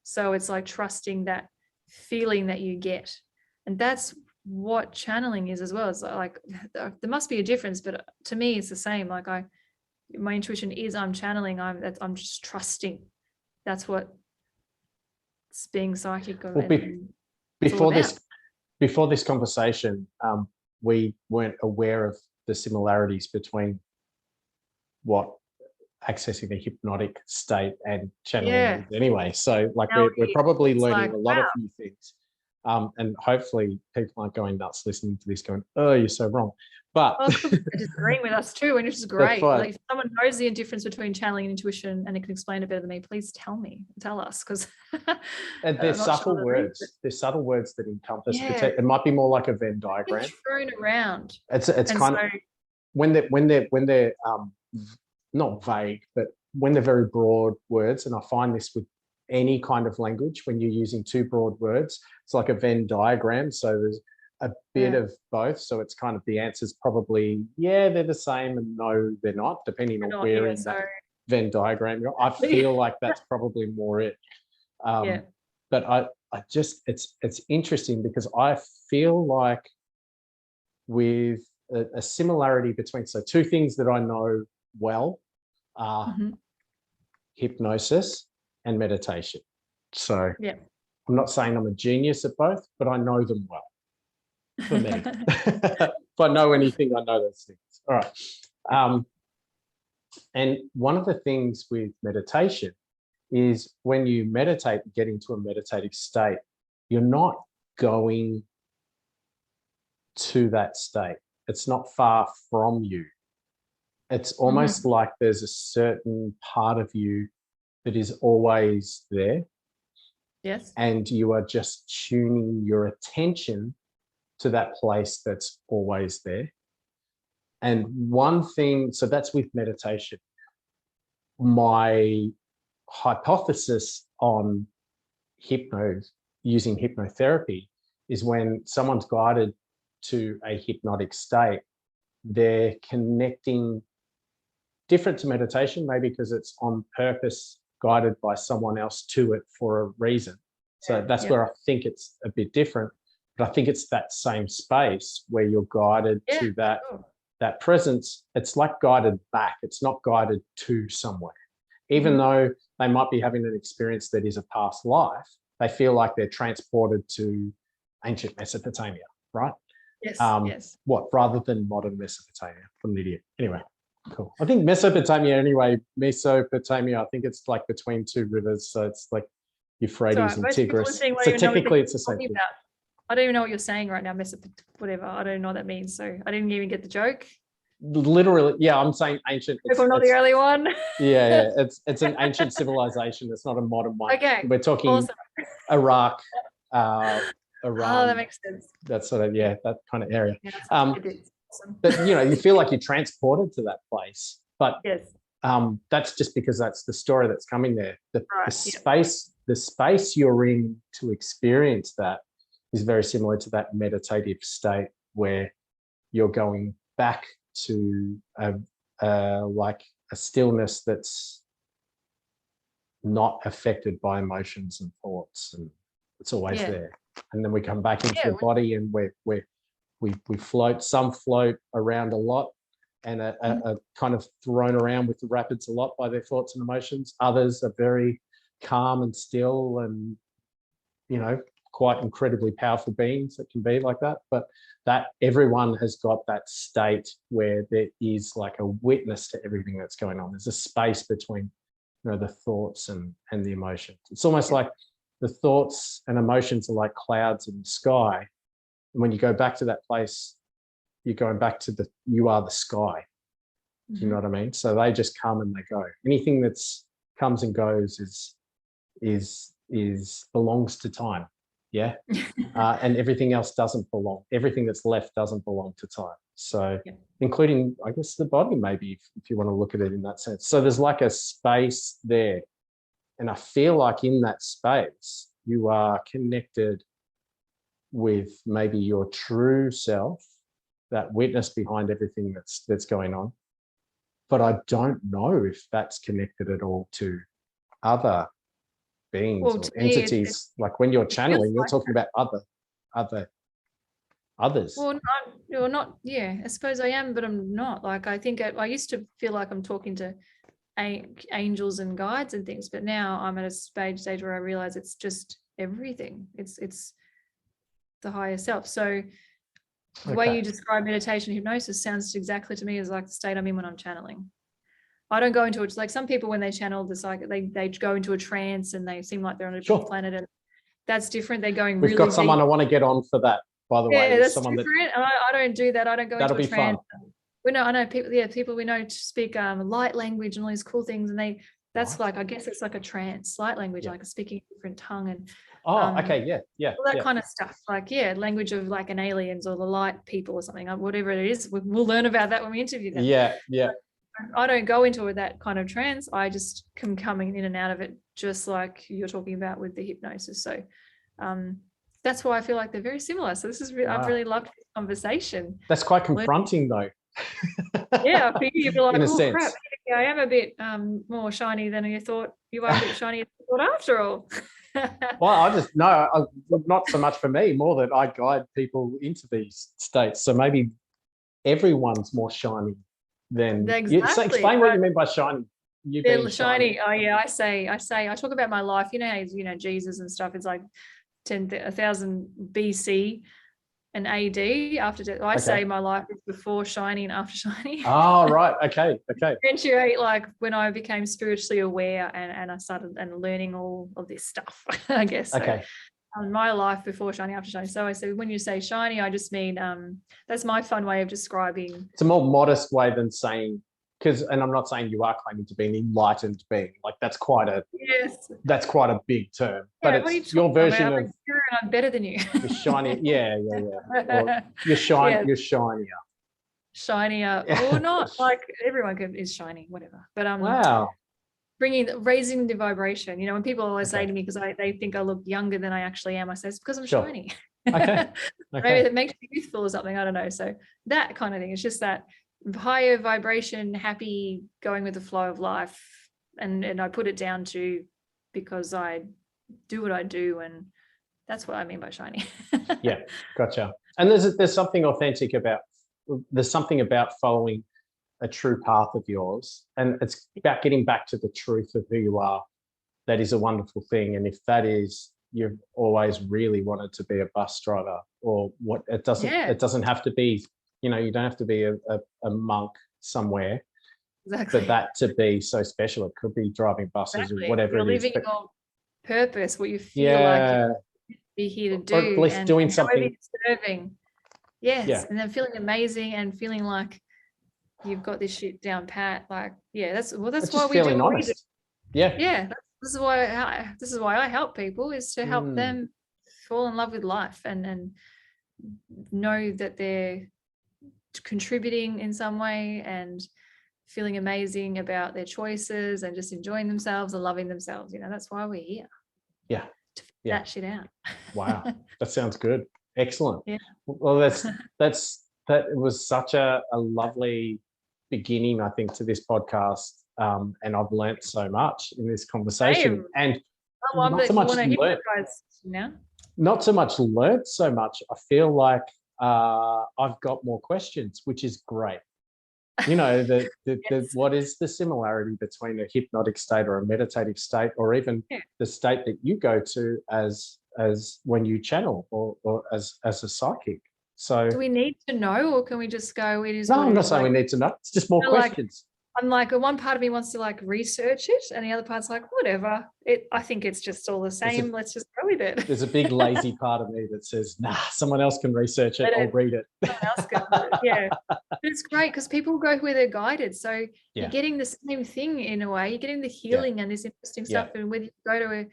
So it's like trusting that feeling that you get, and that's what channeling is as well. It's like there must be a difference, but to me it's the same. Like my intuition is I'm channeling. I'm just trusting. That's what it's being psychic. Well, before this conversation, we weren't aware of the similarities between what accessing the hypnotic state and channeling is anyway. So like we're probably learning a lot of new things. And hopefully people aren't going nuts listening to this going, oh, you're so wrong. But disagreeing with us too, and which is great. Like if someone knows the difference between channeling and intuition and it can explain it better than me, please tell us, because and there's subtle words. There's subtle words that encompass. It might be more like a Venn diagram. It's thrown around. It's kind of when they're not vague, but when they're very broad words, and I find this with any kind of language, when you're using two broad words, it's like a Venn diagram. So there's a bit of both. So it's kind of the answer's probably, they're the same, and no, they're not, depending on where in that Venn diagram you're. I feel like that's probably more it. But I just, it's interesting because I feel like with a similarity between, so two things that I know well are hypnosis and meditation. So I'm not saying I'm a genius at both, but I know them well. For me, if I know anything, I know those things. All right. And one of the things with meditation is when you meditate, get into a meditative state, you're not going to that state. It's not far from you. It's almost like there's a certain part of you that is always there. Yes. And you are just tuning your attention to that place that's always there. And one thing, so that's with meditation. My hypothesis on using hypnotherapy is when someone's guided to a hypnotic state, they're connecting, different to meditation, maybe because it's on purpose, guided by someone else to it for a reason. So that's where I think it's a bit different. But I think it's that same space where you're guided to that presence. It's like guided back. It's not guided to somewhere. Even though they might be having an experience that is a past life, they feel like they're transported to ancient Mesopotamia, right? Yes, yes. What, rather than modern Mesopotamia from Lydia. Anyway, cool. I think Mesopotamia, I think it's like between two rivers. So it's like Euphrates and Tigris. So technically it's the same thing. I don't even know what you're saying right now, whatever. I don't know what that means. So I didn't even get the joke. Literally, yeah, I'm saying ancient. If I'm not the only one. Yeah, it's an ancient civilization. It's not a modern one. Okay. We're talking Iraq, Iran. Oh, that makes sense. That sort of, that kind of area. Yeah, awesome. But you feel like you're transported to that place. But yes. That's just because that's the story that's coming there. The space you're in to experience that is very similar to that meditative state where you're going back to like a stillness that's not affected by emotions and thoughts, and it's always there. And then we come back into the body, and we float. Some float around a lot and are kind of thrown around with the rapids a lot by their thoughts and emotions. Others are very calm and still, and quite incredibly powerful beings that can be like that. But that everyone has got that state where there is like a witness to everything that's going on. There's a space between the thoughts and the emotions. It's almost like the thoughts and emotions are like clouds in the sky, and when you go back to that place, you're going back to you are the sky. Do you know what I mean? So they just come and they go. Anything that's comes and goes is belongs to time. Yeah. And everything else doesn't belong. Everything that's left doesn't belong to time. So including, I guess, the body, maybe, if you want to look at it in that sense. So there's like a space there. And I feel like in that space, you are connected with maybe your true self, that witness behind everything that's going on. But I don't know if that's connected at all to other beings or entities. Like when you're channeling, you're talking about others. Well, you're not. Yeah, I suppose I am, but I'm not. Like I think I used to feel like I'm talking to angels and guides and things, but now I'm at a stage where I realize it's just everything. It's the higher self. So the way you describe meditation, hypnosis sounds exactly to me as like the state I'm in when I'm channeling. I don't go into it. Like some people when they channel this, like they go into a trance and they seem like they're on a different planet, and that's different. They're going. We've got someone I want to get on for that. By the way, yeah, that's different. I don't do that. I don't go into a trance. I know people. Yeah, people we know speak light language and all these cool things, and that's like, I guess it's like a trance, light language, like speaking a different tongue and. Okay, all that kind of stuff, like language of like an aliens or the light people or something, whatever it is. We'll learn about that when we interview them. Yeah. I don't go into that kind of trance. I just come coming in and out of it, just like you're talking about with the hypnosis. So that's why I feel like they're very similar. So this is I've really loved this conversation. That's quite confronting though. Yeah, for you, you'd be like, oh crap, yeah, I am a bit more shiny than you thought. You are a bit shiny after all. Well, not so much for me, more that I guide people into these states. So maybe everyone's more shiny than you. So explain what you mean by shiny. Shiny. Oh yeah, I say I talk about my life. Jesus and stuff. It's like 10,000 BC and AD after death. I say my life is before shiny and after shiny. Oh, right. Okay. Eventuate, like when I became spiritually aware and I started learning all of this stuff, I guess. Okay. So, my life before shiny, after shiny. So I say when you say shiny, I just mean that's my fun way of describing. It's a more modest way than saying, and I'm not saying you are claiming to be an enlightened being. Like that's quite a big term. But it's your version of I'm better than you. You're shiny. Yeah. Or you're shinier. Shinier or not. Like everyone is shiny, whatever. But wow. Raising the vibration. When people always say to me, because they think I look younger than I actually am, I say it's because I'm shiny. Okay. Maybe it makes me youthful or something. I don't know. So that kind of thing. It's just that higher vibration, happy, going with the flow of life, and I put it down to because I do what I do, and That's what I mean by shiny. Yeah, gotcha. And there's something authentic about, there's something about following a true path of yours, and it's about getting back to the truth of who you are. That is a wonderful thing. And if that is, you've always really wanted to be a bus driver, or what, it doesn't have to be, you don't have to be a monk somewhere for that to be so special. It could be driving buses or whatever You're it is. Living your purpose, what you feel like you be here to do, or at least and doing something, serving. Yes, and then feeling amazing and feeling like you've got this shit down pat. Like, that's why we do what we do. Yeah. This is why I help people, is to help them fall in love with life and know that they're contributing in some way and feeling amazing about their choices and just enjoying themselves and loving themselves. That's why we're here. Yeah. To figure that shit out. Wow. That sounds good. Excellent. Yeah. Well, that was such a lovely beginning, I think, to this podcast. And I've learnt so much in this conversation. And not so much learnt so much. I feel like I've got more questions, which is great. What is the similarity between a hypnotic state or a meditative state, or even the state that you go to as when you channel or as a psychic? So do we need to know, or can we just go, it is? No, I'm not saying we need to know. It's just more questions. I'm like, one part of me wants to research it, and the other part's like, whatever. I think it's just all the same. Let's just go with it. There's a big lazy part of me that says, nah, someone else can research it. I'll read it. Someone else can. Yeah. But it's great because people go where they're guided. So you're getting the same thing in a way. You're getting the healing and this interesting stuff. And whether you go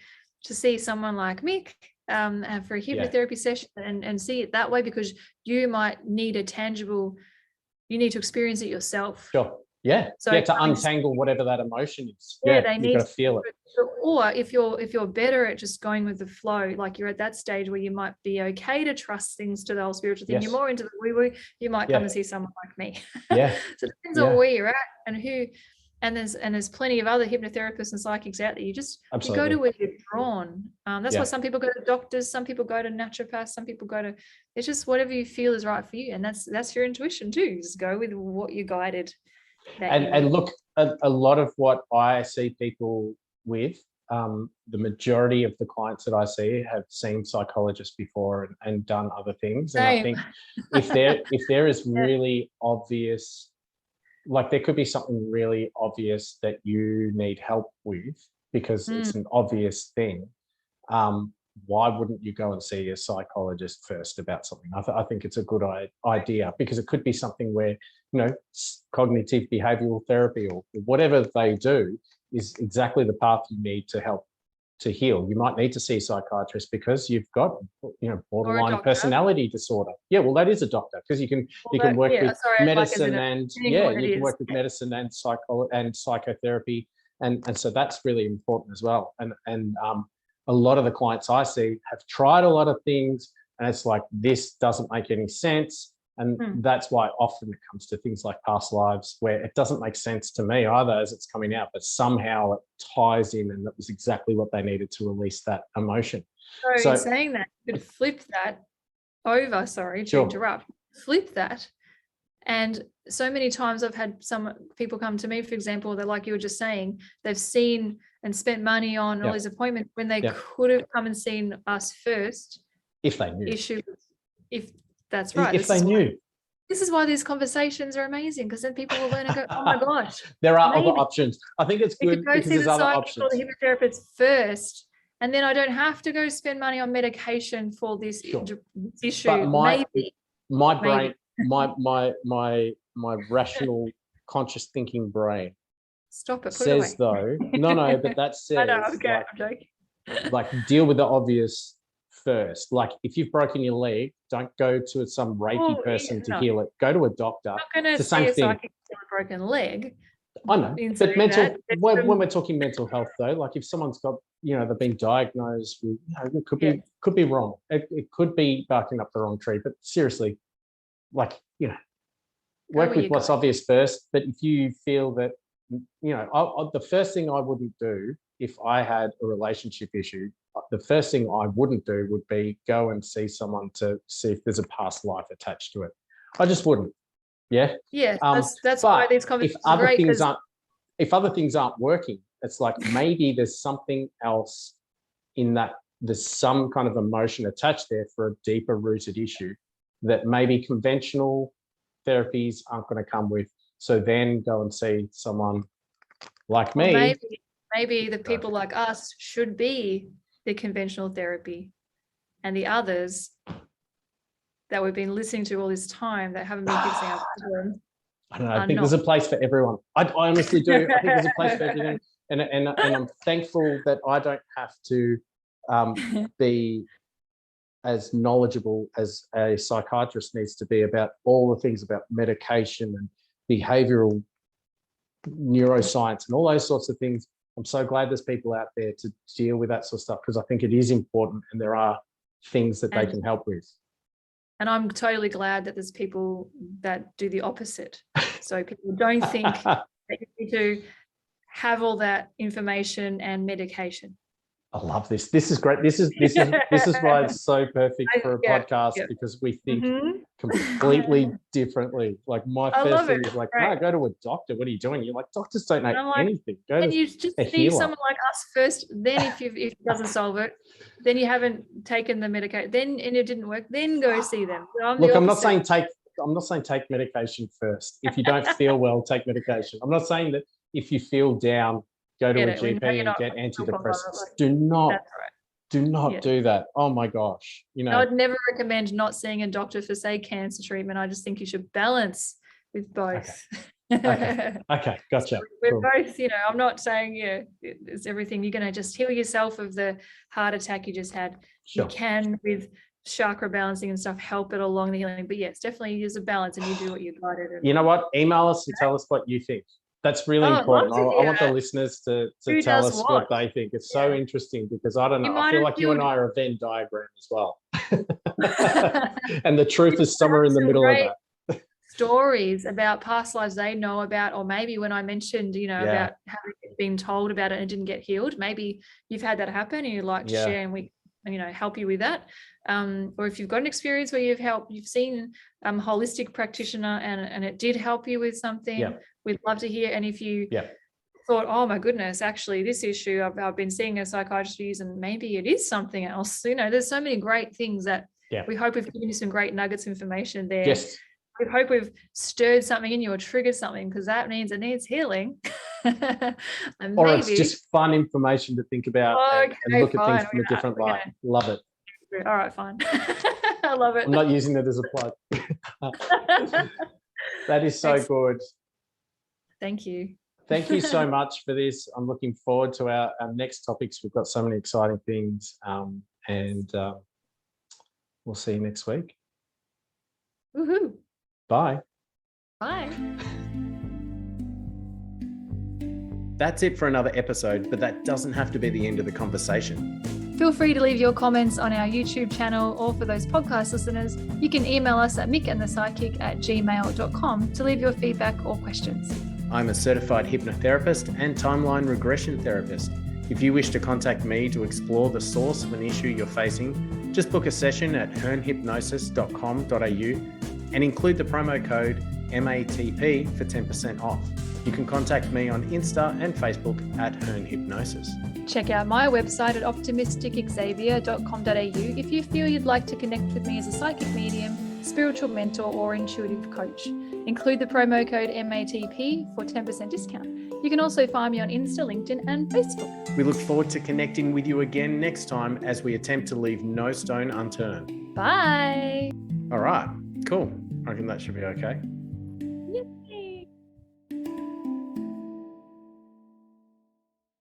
to see someone like Mick for a hypnotherapy session and see it that way, because you might need you need to experience it yourself. Sure. Yeah. So to untangle whatever that emotion is. They need to feel it. Or if you're better at just going with the flow, like you're at that stage where you might be okay to trust things to the whole spiritual thing. You're more into the woo-woo, you might come and see someone like me. Yeah. So it depends on where you're at and who. And there's plenty of other hypnotherapists and psychics out there. You go to where you're drawn. That's why some people go to doctors, some people go to naturopaths, some people go to. It's just whatever you feel is right for you, and that's your intuition too. Just go with what you're guided. And look, a lot of what I see people with, the majority of the clients that I see have seen psychologists before and done other things. And I think if there is really obvious, like there could be something really obvious that you need help with because it's an obvious thing. Why wouldn't you go and see a psychologist first about something? I think it's a good idea, because it could be something where, cognitive behavioral therapy or whatever they do is exactly the path you need to help to heal. You might need to see a psychiatrist because you've got, borderline personality disorder. Yeah, well, that is a doctor, because you can work with medicine you can work with medicine and psychotherapy, and so that's really important as well. And a lot of the clients I see have tried a lot of things, and it's like, this doesn't make any sense. And that's why often it comes to things like past lives, where it doesn't make sense to me either as it's coming out, but somehow it ties in, and that was exactly what they needed to release that emotion. So saying that, you could flip that over, sorry to interrupt, flip that. And so many times I've had some people come to me, for example, they're like you were just saying, they've seen and spent money on all these appointments when they could have come and seen us first. If they knew. If that's right. If they knew. This is why these conversations are amazing, because then people will learn and go, oh my gosh. There are other options. I think it's good because there's other options. Or the hypnotherapist first, and then I don't have to go spend money on medication for this issue. But my brain, my rational, conscious thinking brain says though, no, but that says I know, okay, I'm joking. Like deal with the obvious first. Like if you've broken your leg, don't go to some Reiki person to heal it. Go to a doctor. I'm not going to see a psychic with a broken leg. I know, but when we're talking mental health though, like if someone's got, they've been diagnosed with, it could be wrong. It could be barking up the wrong tree, but seriously, like, work with what's obvious first. But if you feel that, the first thing I wouldn't do if I had a relationship issue the first thing I wouldn't do would be go and see someone to see if there's a past life attached to it. I just wouldn't. Yeah. Yeah. That's why these conversations are great. If other things aren't working, it's like maybe there's something else in that. There's some kind of emotion attached there for a deeper rooted issue that maybe conventional therapies aren't going to come with. So then go and see someone like me. Well, maybe the people like us should be the conventional therapy, and the others that we've been listening to all this time that haven't been fixing our problems. I don't know. I think there's a place for everyone. I honestly do. I think there's a place for everyone. And I'm thankful that I don't have to be as knowledgeable as a psychiatrist needs to be about all the things about medication and behavioral neuroscience and all those sorts of things. I'm so glad there's people out there to deal with that sort of stuff, because I think it is important and there are things that they can help with. And I'm totally glad that there's people that do the opposite. So people don't think that you need to have all that information and medication. I love this. This is great. This is why it's so perfect for a podcast, because we think completely differently. Like my first thing is like, no, go to a doctor. What are you doing? You're like, doctors don't know anything. Go and you just see someone like us first. Then if it doesn't solve it, then you haven't taken the medication. Then and it didn't work. Then go see them. Look, I'm not saying take medication first. If you don't feel well, take medication. I'm not saying that if you feel down, go to a GP and get antidepressants. Do not do that. Oh my gosh. I would never recommend not seeing a doctor for, say, cancer treatment. I just think you should balance with both. Okay. Gotcha. We're both, I'm not saying, it's everything. You're going to just heal yourself of the heart attack you just had. Sure. You can, with chakra balancing and stuff, help it along the healing. But yes, definitely use a balance and you do what you're guided. You know what? Email us and tell us what you think. That's really important. I want the listeners to tell us what they think. It's so interesting, because I don't know. I feel like you and I are a Venn diagram as well. And the truth is somewhere in the middle of that. Stories about past lives they know about, or maybe when I mentioned, about having been told about it and it didn't get healed, maybe you've had that happen and you'd like to share, and we help you with that. Or if you've got an experience where you've seen a holistic practitioner and it did help you with something, we'd love to hear. And if you thought, oh my goodness, actually this issue I've been seeing a psychiatrist and maybe it is something else. There's so many great things that we hope we've given you some great nuggets of information there. Yes. We hope we've stirred something in you or triggered something, because that means it needs healing. Or it's just fun information to think about and look at things from a different light. Love it. All right, fine. I love it. I'm not using it as a plug. That is so good. Thank you. Thank you so much for this. I'm looking forward to our next topics. We've got so many exciting things, and we'll see you next week. Woohoo. Bye. Bye. That's it for another episode, but that doesn't have to be the end of the conversation. Feel free to leave your comments on our YouTube channel, or for those podcast listeners, you can email us at mickandthepsychic@gmail.com to leave your feedback or questions. I'm a certified hypnotherapist and timeline regression therapist. If you wish to contact me to explore the source of an issue you're facing, just book a session at hearnhypnosis.com.au and include the promo code MATP for 10% off. You can contact me on Insta and Facebook at hearnhypnosis. Check out my website at optimisticxavier.com.au if you feel you'd like to connect with me as a psychic medium, spiritual mentor, or intuitive coach. Include the promo code MATP for 10% discount. You can also find me on Insta, LinkedIn, and Facebook. We look forward to connecting with you again next time as we attempt to leave no stone unturned. Bye. All right, cool. I reckon that should be okay.